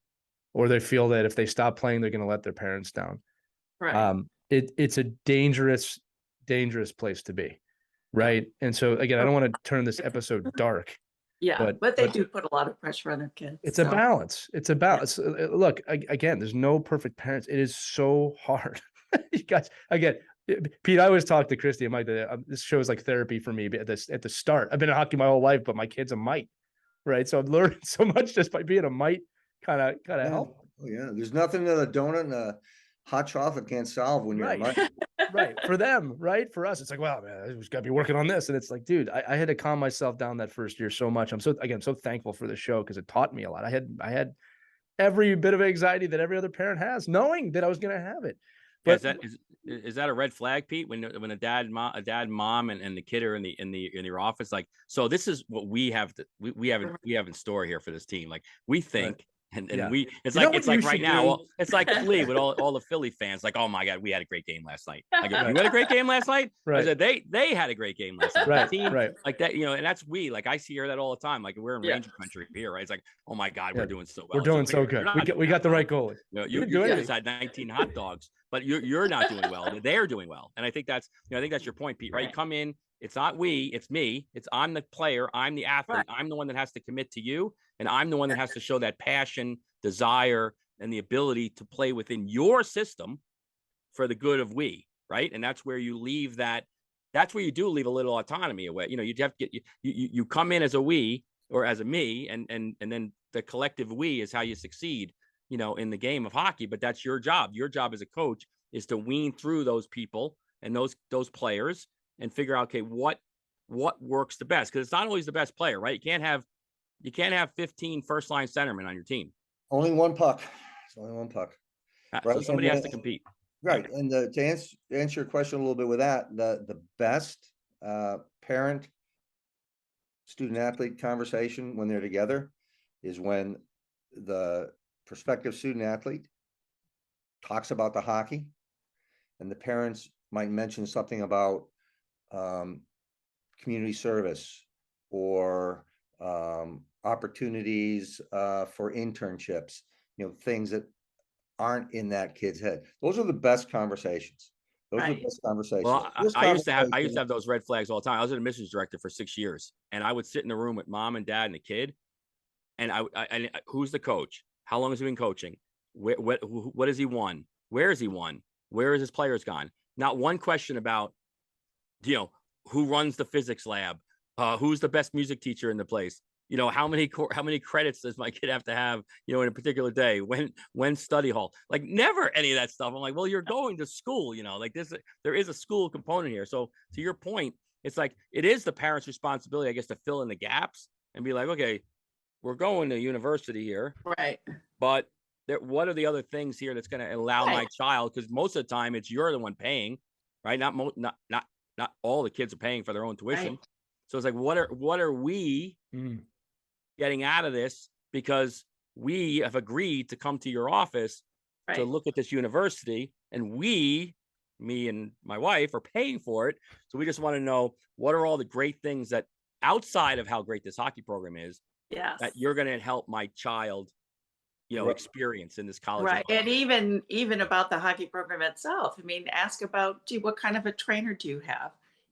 or they feel that if they stop playing, they're going to let their parents down. Right. It's a dangerous place to be. Right. And so again, I don't want to turn this episode dark. Yeah, but they do put a lot of pressure on their kids. It's a balance. It's a balance. Look, again, there's no perfect parents. It is so hard. You guys, again, Pete, I always talk to Christy and Mike. This show is like therapy for me at the start. I've been in hockey my whole life, but my kid's a mite, right? So I've learned so much just by being a mite. Kind of help. Oh yeah, there's nothing that a donut and a hot chocolate can't solve when you're a mite. Right. For them, right? For us, it's like, well, man, I just got to be working on this. And it's like, dude, I had to calm myself down that first year so much. I'm so thankful for the show because it taught me a lot. I had every bit of anxiety that every other parent has, knowing that I was going to have it. But is that a red flag, Pete? When a dad, mom, and the kid are in your office, like, so this is what we have in store here for this team. Like, we think. And it's like right now, it's like Lee with all the Philly fans, like, oh my God, we had a great game last night. Like, you had a great game last night. Right. I said they had a great game last night. Right. The team, right. Like that, you know, and that's like I hear that all the time. Like, we're in Ranger country here, right? It's like, oh my God, we're doing so well. We're doing so good. We got the right goalie. You guys had 19 hot dogs, but you're not doing well. They're doing well, and I think that's your point, Pete. Right? You come in. It's not we, it's me. I'm the player. I'm the athlete. Right. I'm the one that has to commit to you. And I'm the one that has to show that passion, desire, and the ability to play within your system for the good of we, right? And that's where you leave that's where you do leave a little autonomy away. You know, you have to get, you come in as a we or as a me, and then the collective we is how you succeed, you know, in the game of hockey. But that's your job. Your job as a coach is to wean through those people and those players and figure out, okay, what works the best, because it's not always the best player, right? You can't have 15 first line centermen on your team. Only one puck. It's only one puck. Right? So somebody has to compete. Right. And to answer your question a little bit with that, the best parent student athlete conversation when they're together is when the prospective student athlete talks about the hockey, and the parents might mention something about community service or opportunities for internships, things that aren't in that kid's head. Those are the best conversations. Those are the Right. best conversations. Well, This I used to conversation- have those red flags all the time. I was an admissions director for 6 years, and I would sit in the room with mom and dad and a kid, and I who's the coach? How long has he been coaching? What has he won? Where has he won? Where has his players gone? Not one question about, who runs the physics lab? Who's the best music teacher in the place? How many credits does my kid have to have, in a particular day? When study hall? Like, never any of that stuff. I'm like, well, you're going to school, like this. There is a school component here. So to your point, it's like it is the parents' responsibility, I guess, to fill in the gaps and be like, okay, we're going to university here, Right. but what are the other things here that's going to allow my Right. child? Because most of the time, it's you're the one paying, right? Not all the kids are paying for their own tuition. Right. So it's like, what are we getting out of this? Because we have agreed to come to your office to Right. look at this university, and me and my wife are paying for it. So we just want to know, what are all the great things that outside of how great this hockey program is, Yes. that you're going to help my child, Right. experience in this college. Right. And even about the hockey program itself. I mean, ask about, gee, what kind of a trainer do you have?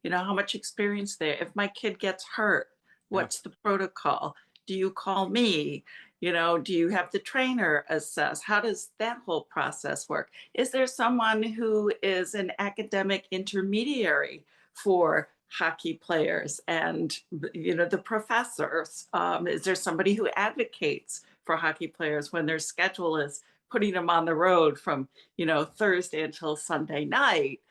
How much experience there? If my kid gets hurt, what's the protocol? Do you call me? Do you have the trainer assess? How does that whole process work? Is there someone who is an academic intermediary for hockey players and, the professors? Is there somebody who advocates for hockey players when their schedule is putting them on the road from, Thursday until Sunday night?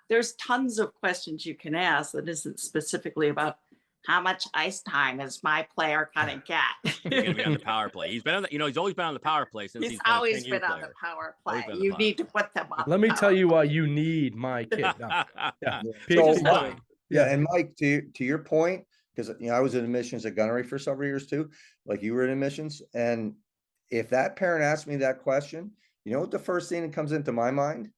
There's tons of questions you can ask that isn't specifically about how much ice time is my player gonna get. He's going to be on the power play. He's been on he's always been on the power play since He's been a always 10-U been on the player. power Always play. been on the You power need to put them on. Let the me tell power you why play. you need my kid. No. Yeah. So, Which is PhD. fine. yeah, and Mike, to your point, because I was in admissions at Gunnery for several years too, like you were in admissions, and if that parent asked me that question, what the first thing that comes into my mind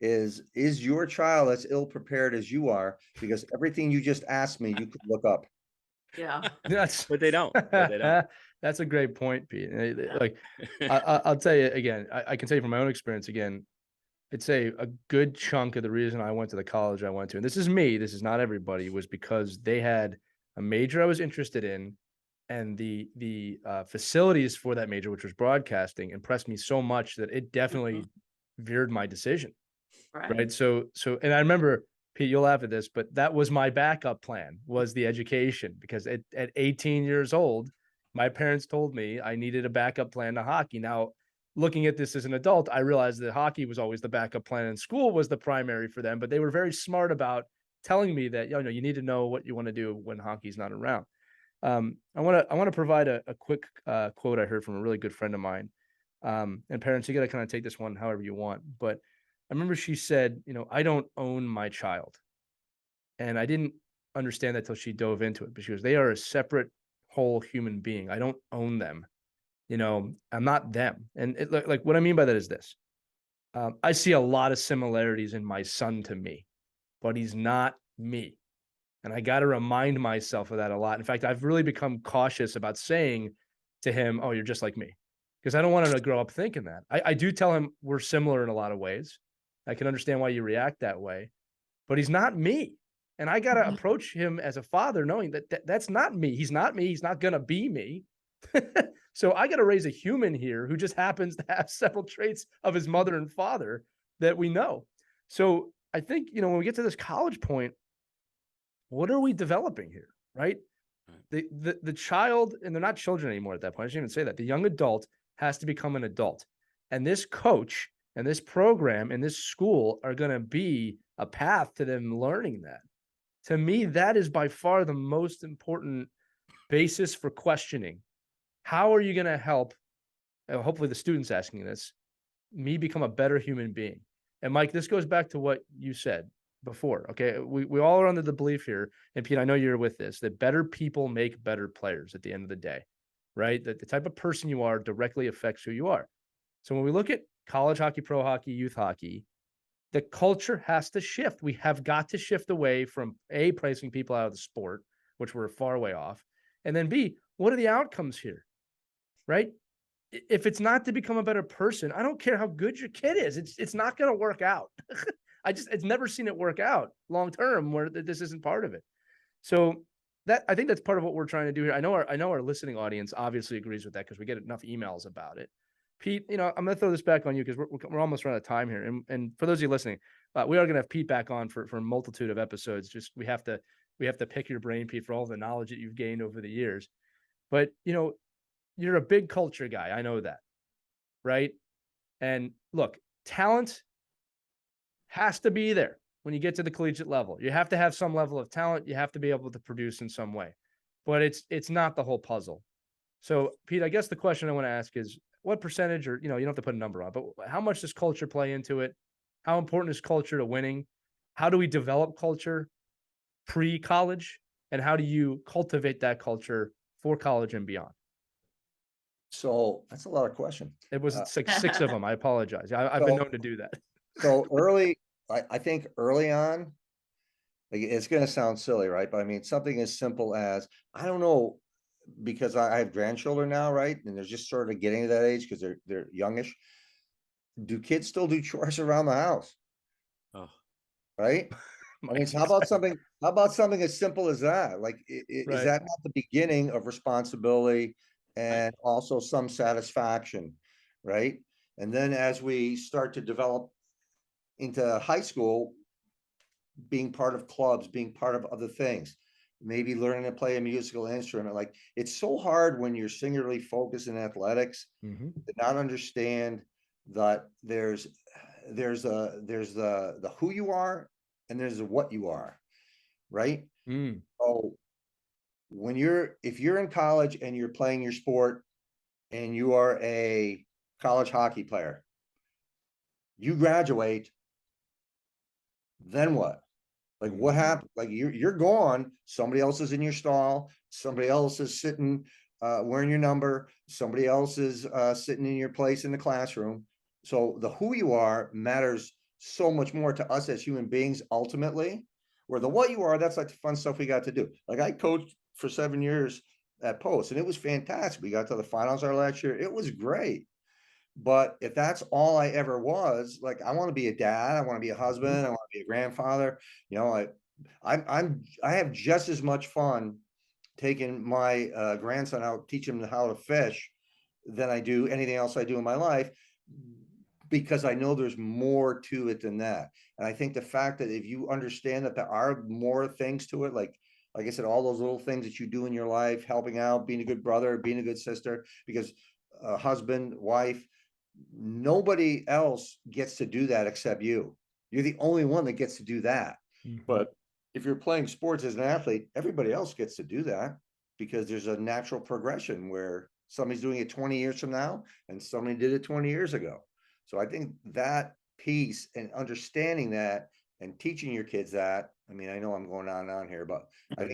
is your child as ill prepared as you are? Because everything you just asked me, you could look up. Yeah. But they don't. That's a great point, Pete. Yeah. Like, I'll tell you again, I can tell you from my own experience again, I'd say a good chunk of the reason I went to the college I went to, and this is me, this is not everybody, was because they had a major I was interested in, and the facilities for that major, which was broadcasting, impressed me so much that it definitely veered my decision. Right. So, and I remember, Pete, you'll laugh at this, but that was my backup plan, was the education, because at 18 years old, my parents told me I needed a backup plan to hockey. Now, looking at this as an adult, I realized that hockey was always the backup plan and school was the primary for them, but they were very smart about telling me that, you need to know what you want to do when hockey's not around. I want to provide a quick quote I heard from a really good friend of mine. And parents, you got to kind of take this one however you want, but I remember she said, I don't own my child. And I didn't understand that till she dove into it, but she goes, they are a separate whole human being. I don't own them. I'm not them. And like what I mean by that is this. I see a lot of similarities in my son to me, but he's not me. And I got to remind myself of that a lot. In fact, I've really become cautious about saying to him, oh, you're just like me, because I don't want him to grow up thinking that. I do tell him we're similar in a lot of ways. I can understand why you react that way, but he's not me. And I got to approach him as a father, knowing that that's not me. He's not me. He's not going to be me. So I got to raise a human here who just happens to have several traits of his mother and father that we know. So I think, when we get to this college point, what are we developing here, right? The child, and they're not children anymore at that point. I shouldn't even say that. The young adult has to become an adult. And this coach and this program and this school are going to be a path to them learning that. To me, that is by far the most important basis for questioning. How are you going to help, hopefully the students asking this, me become a better human being? And Mike, this goes back to what you said. before. Okay. We all are under the belief here. And Pete, I know you're with this, that better people make better players at the end of the day, right? That the type of person you are directly affects who you are. So when we look at college hockey, pro hockey, youth hockey, the culture has to shift. We have got to shift away from A, pricing people out of the sport, which we're far way off. And then B, what are the outcomes here? Right? If it's not to become a better person, I don't care how good your kid is. It's not going to work out. It's never seen it work out long term where this isn't part of it. So I think that's part of what we're trying to do here. I know our listening audience obviously agrees with that because we get enough emails about it. Pete, I'm going to throw this back on you because we're almost running out of time here. And for those of you listening, we are going to have Pete back on for a multitude of episodes. Just we have to pick your brain, Pete, for all the knowledge that you've gained over the years. But you're a big culture guy. I know that, right? And look, talent has to be there when you get to the collegiate level. You have to have some level of talent. You have to be able to produce in some way, but it's not the whole puzzle. So, Pete, I guess the question I want to ask is what percentage, or, you don't have to put a number on, but how much does culture play into it? How important is culture to winning? How do we develop culture pre-college? And how do you cultivate that culture for college and beyond? So that's a lot of questions. It was like 6 of them. I apologize. I've been known to do that. So I think early on, like, it's going to sound silly, right? But I mean, something as simple as, I don't know, because I have grandchildren now, right? And they're just sort of getting to that age because they're youngish. Do kids still do chores around the house? Oh, Right? I mean, how about something as simple as that? Like, is that not the beginning of responsibility and also some satisfaction, right? And then as we start to develop into high school, being part of clubs, being part of other things, maybe learning to play a musical instrument. Like, it's so hard when you're singularly focused in athletics to not understand that there's the who you are and there's the what you are, right? So if you're in college and you're playing your sport and you are a college hockey player, you graduate, then what? Like, what happened? Like, you're gone. Somebody else is in your stall. Somebody else is sitting, wearing your number. Somebody else is sitting in your place in the classroom. So the who you are matters so much more to us as human beings ultimately. Where the what you are, that's like the fun stuff we got to do. Like, I coached for 7 years at Post, and it was fantastic. We got to the finals our last year. It was great. But if that's all I ever was, like, I want to be a dad, I want to be a husband, I want to be a grandfather. I have just as much fun taking my grandson out, teaching him how to fish, than I do anything else I do in my life, because I know there's more to it than that. And I think the fact that if you understand that there are more things to it, like I said, all those little things that you do in your life, helping out, being a good brother, being a good sister, because husband, wife, nobody else gets to do that except you. You're the only one that gets to do that. But if you're playing sports as an athlete, everybody else gets to do that, because there's a natural progression where somebody's doing it 20 years from now and somebody did it 20 years ago. So I think that piece and understanding that and teaching your kids that, I mean, I know I'm going on and on here, but I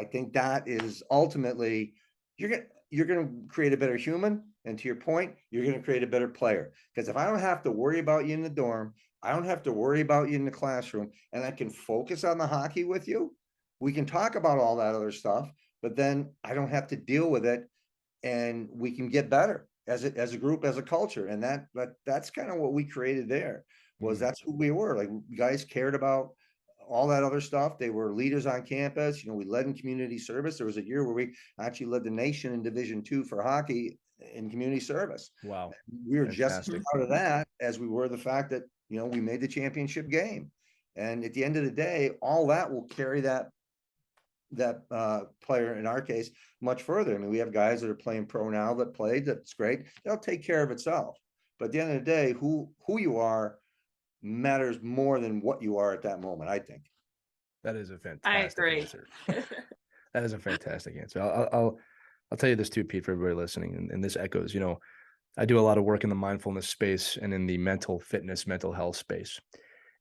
think that is ultimately, you're going to create a better human. And to your point, you're going to create a better player. Because if I don't have to worry about you in the dorm, I don't have to worry about you in the classroom, and I can focus on the hockey with you, we can talk about all that other stuff, but then I don't have to deal with it, and we can get better as a group, as a culture. And that's kind of what we created there, was that's who we were. Like, guys cared about all that other stuff. They were leaders on campus. We led in community service. There was a year where we actually led the nation in Division II for hockey in community service. Wow. We were just as proud of that as we were the fact that, we made the championship game. And at the end of the day, all that will carry that player, in our case, much further. I mean, we have guys that are playing pro now that played. That's great. They'll take care of itself. But at the end of the day, who you are matters more than what you are at that moment, I think. That is a fantastic answer. I agree. That is a fantastic answer. I'll tell you this too, Pete, for everybody listening, and this echoes, I do a lot of work in the mindfulness space and in the mental fitness, mental health space.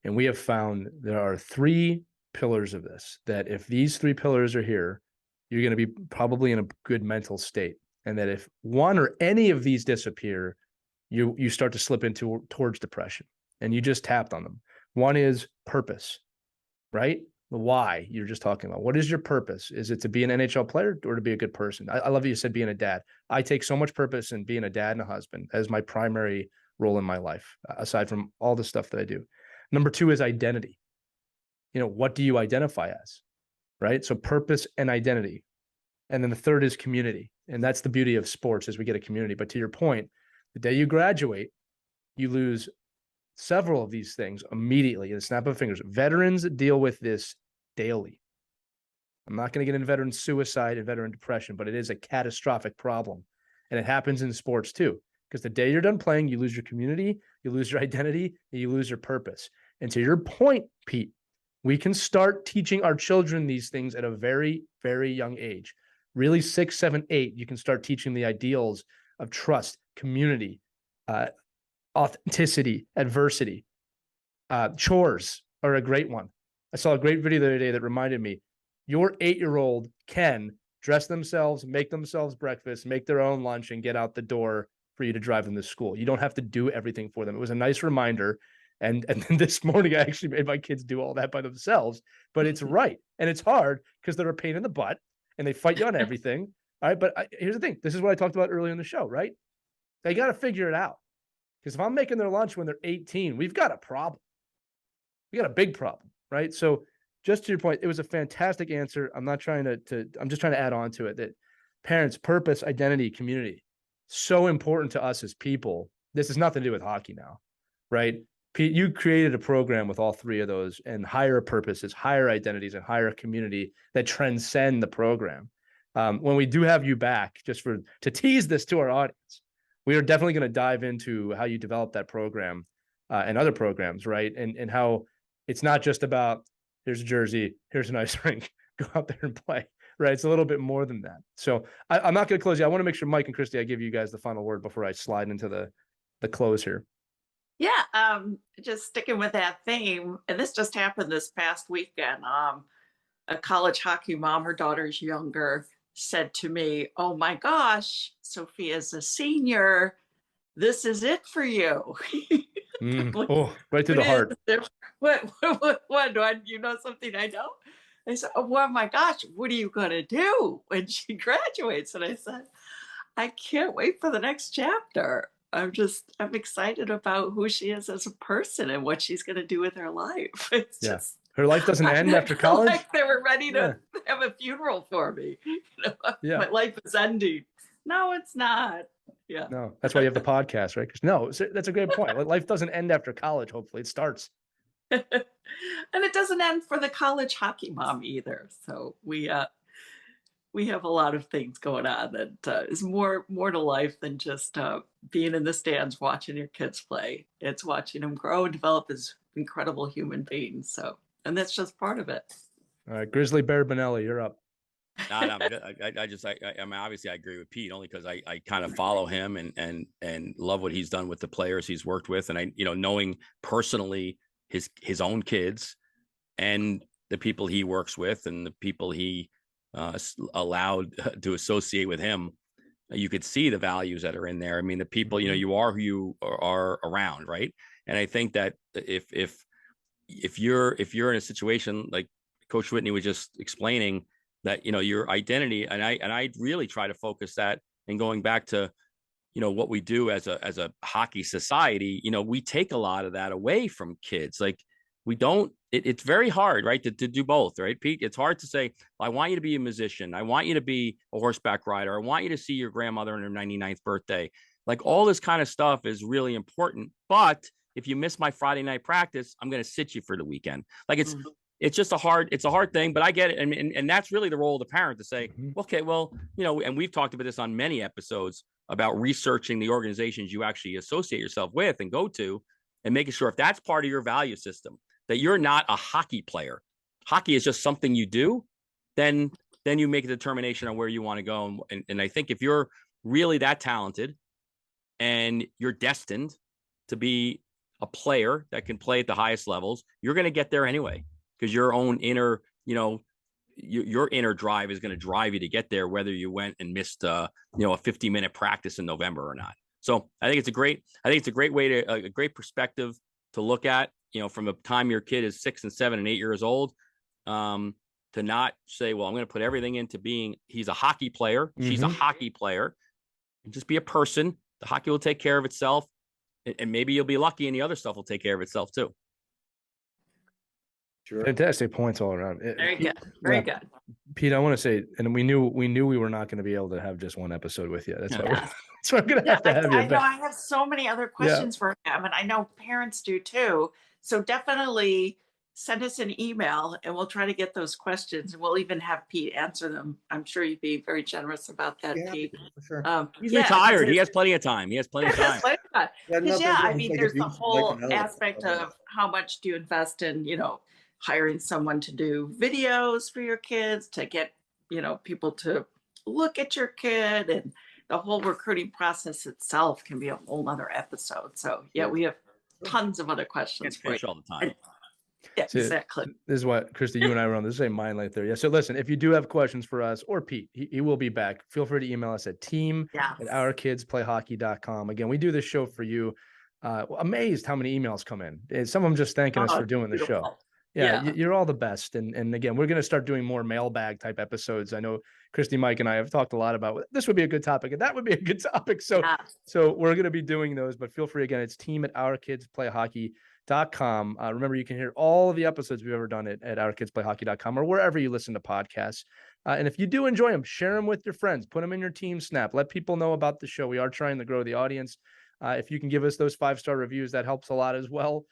And we have found there are 3 pillars of this, that if these 3 pillars are here, you're going to be probably in a good mental state. And that if one or any of these disappear, you start to slip into towards depression. And you just tapped on them. One is purpose, right? The why you're just talking about. What is your purpose? Is it to be an NHL player or to be a good person? I love that you said being a dad. I take so much purpose in being a dad and a husband as my primary role in my life, aside from all the stuff that I do. Number 2 is identity. What do you identify as, right? So purpose and identity. And then the third is community. And that's the beauty of sports, is we get a community. But to your point, the day you graduate, you lose several of these things immediately in a snap of fingers. Veterans deal with this daily. I'm not going to get into veteran suicide and veteran depression, but it is a catastrophic problem. And it happens in sports too, because the day you're done playing, you lose your community, you lose your identity, and you lose your purpose. And to your point, Pete, we can start teaching our children these things at a very, very young age. Really, 6, 7, 8, you can start teaching the ideals of trust, community, authenticity, adversity. Chores are a great one. I saw a great video the other day that reminded me, your 8-year-old can dress themselves, make themselves breakfast, make their own lunch, and get out the door for you to drive them to school. You don't have to do everything for them. It was a nice reminder. And then this morning, I actually made my kids do all that by themselves. But it's right. And it's hard because they're a pain in the butt and they fight you on everything. All right. But here's the thing. This is what I talked about earlier in the show, right? They got to figure it out. Because if I'm making their lunch when they're 18, we've got a problem. We got a big problem, right? So just to your point, it was a fantastic answer. I'm not trying I'm just trying to add on to it that parents, purpose, identity, community, so important to us as people. This has nothing to do with hockey now, right? Pete, you created a program with all 3 of those, and higher purposes, higher identities, and higher community that transcend the program. When we do have you back, just to tease this to our audience, we are definitely going to dive into how you develop that program and other programs, right? And how it's not just about, here's a jersey, here's an ice rink, go out there and play, right? It's a little bit more than that. So I'm not going to close you. I want to make sure, Mike and Christy, I give you guys the final word before I slide into the close here. Yeah, just sticking with that theme, and this just happened this past weekend. A college hockey mom, her daughter's younger, said to me, "Oh my gosh, Sophia's a senior. This is it for you." Like, Oh, right to the heart. What? Do you know something I don't? I said, "Oh my gosh, what are you going to do when she graduates?" And I said, "I can't wait for the next chapter. I'm excited about who she is as a person and what she's going to do with her life." It's just, her life doesn't end after college. Like they were ready to have a funeral for me. My life is ending. No, it's not. Yeah. No, that's why you have the podcast, right? No, that's a great point. Life doesn't end after college. Hopefully it starts. And it doesn't end for the college hockey mom either. So we have a lot of things going on that is more to life than just being in the stands watching your kids play. It's watching them grow and develop as incredible human beings. So, and that's just part of it. All right, Grizzly Bear Bonelli, you're up. No, I mean, obviously I agree with Pete only because I kind of follow him and love what he's done with the players he's worked with. And knowing personally his own kids and the people he works with and the people he allowed to associate with him, you could see the values that are in there. I mean, the people, you are who you are around, right? And I think that if you're in a situation like Coach Whitney was just explaining, that your identity, and I really try to focus that, and going back to what we do as a hockey society, we take a lot of that away from kids. Like we don't, it's very hard, right, to do both, right, Pete? It's hard to say, I want you to be a musician, I want you to be a horseback rider, I want you to see your grandmother on her 99th birthday. Like all this kind of stuff is really important, but if you miss my Friday night practice, I'm going to sit you for the weekend. Like it's just a hard thing, but I get it. And that's really the role of the parent to say, okay, well, and we've talked about this on many episodes about researching the organizations you actually associate yourself with and go to, and making sure if that's part of your value system, that you're not a hockey player. Hockey is just something you do, then you make a determination on where you want to go. And I think if you're really that talented and you're destined to be a player that can play at the highest levels, you're going to get there anyway, because your own inner, your inner drive is going to drive you to get there, whether you went and missed, a 50-minute practice in November or not. So I think it's a great way to, a great perspective to look at, from the time your kid is 6 and 7 and 8 years old, to not say, well, I'm going to put everything into he's a hockey player. She's a hockey player, and just be a person. The hockey will take care of itself, and maybe you'll be lucky and the other stuff will take care of itself too. Sure. Fantastic points all around. Very good. Very good. Pete, I want to say, and we knew we were not going to be able to have just one episode with you. That's why I'm going to have to have you. I know I have so many other questions for him, and I know parents do too. So definitely send us an email and we'll try to get those questions, and we'll even have Pete answer them. I'm sure you'd be very generous about that, Pete. For sure. He's retired. He has plenty of time. Because I mean, there's the whole aspect of how much do you invest in, hiring someone to do videos for your kids, to get, people to look at your kid, and the whole recruiting process itself can be a whole nother episode. So we have tons of other questions for you all the time. Yeah, exactly. This is what, Christy, you and I were on the same mind right there. Yeah. So listen, if you do have questions for us or Pete, he will be back. Feel free to email us at team@ourkidsplayhockey.com. Again, we do this show for you. Amazed how many emails come in. Some of them just thanking us for doing the show. Yeah. You're all the best. And again, we're going to start doing more mailbag type episodes. I know Christy, Mike, and I have talked a lot about this would be a good topic and that would be a good topic. So we're going to be doing those, but feel free, again, it's team@ourkidsplayhockey.com. Remember, you can hear all of the episodes we've ever done at ourkidsplayhockey.com or wherever you listen to podcasts. And if you do enjoy them, share them with your friends, put them in your team snap, let people know about the show. We are trying to grow the audience. If you can give us those 5-star reviews, that helps a lot as well.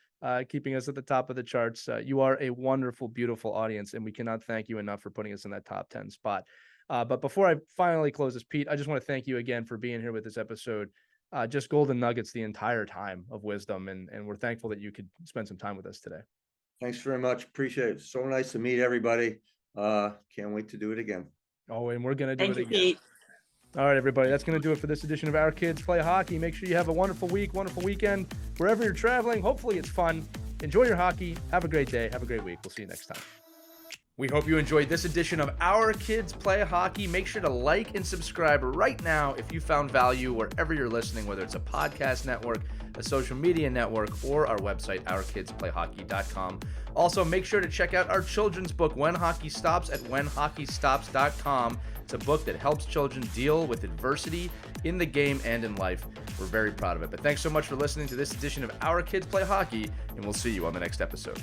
Keeping us at the top of the charts. You are a wonderful, beautiful audience, and we cannot thank you enough for putting us in that top 10 spot. But before I finally close this, Pete, I just want to thank you again for being here with this episode. Just golden nuggets the entire time of wisdom, and we're thankful that you could spend some time with us today. Thanks very much. Appreciate it. So nice to meet everybody. Can't wait to do it again. Oh, and we're going to do it again. Pete. All right, everybody, that's going to do it for this edition of Our Kids Play Hockey. Make sure you have a wonderful week, wonderful weekend. Wherever you're traveling, hopefully it's fun. Enjoy your hockey. Have a great day. Have a great week. We'll see you next time. We hope you enjoyed this edition of Our Kids Play Hockey. Make sure to like and subscribe right now if you found value wherever you're listening, whether it's a podcast network, a social media network, or our website, ourkidsplayhockey.com. Also, make sure to check out our children's book, When Hockey Stops, at whenhockeystops.com. It's a book that helps children deal with adversity in the game and in life. We're very proud of it. But thanks so much for listening to this edition of Our Kids Play Hockey, and we'll see you on the next episode.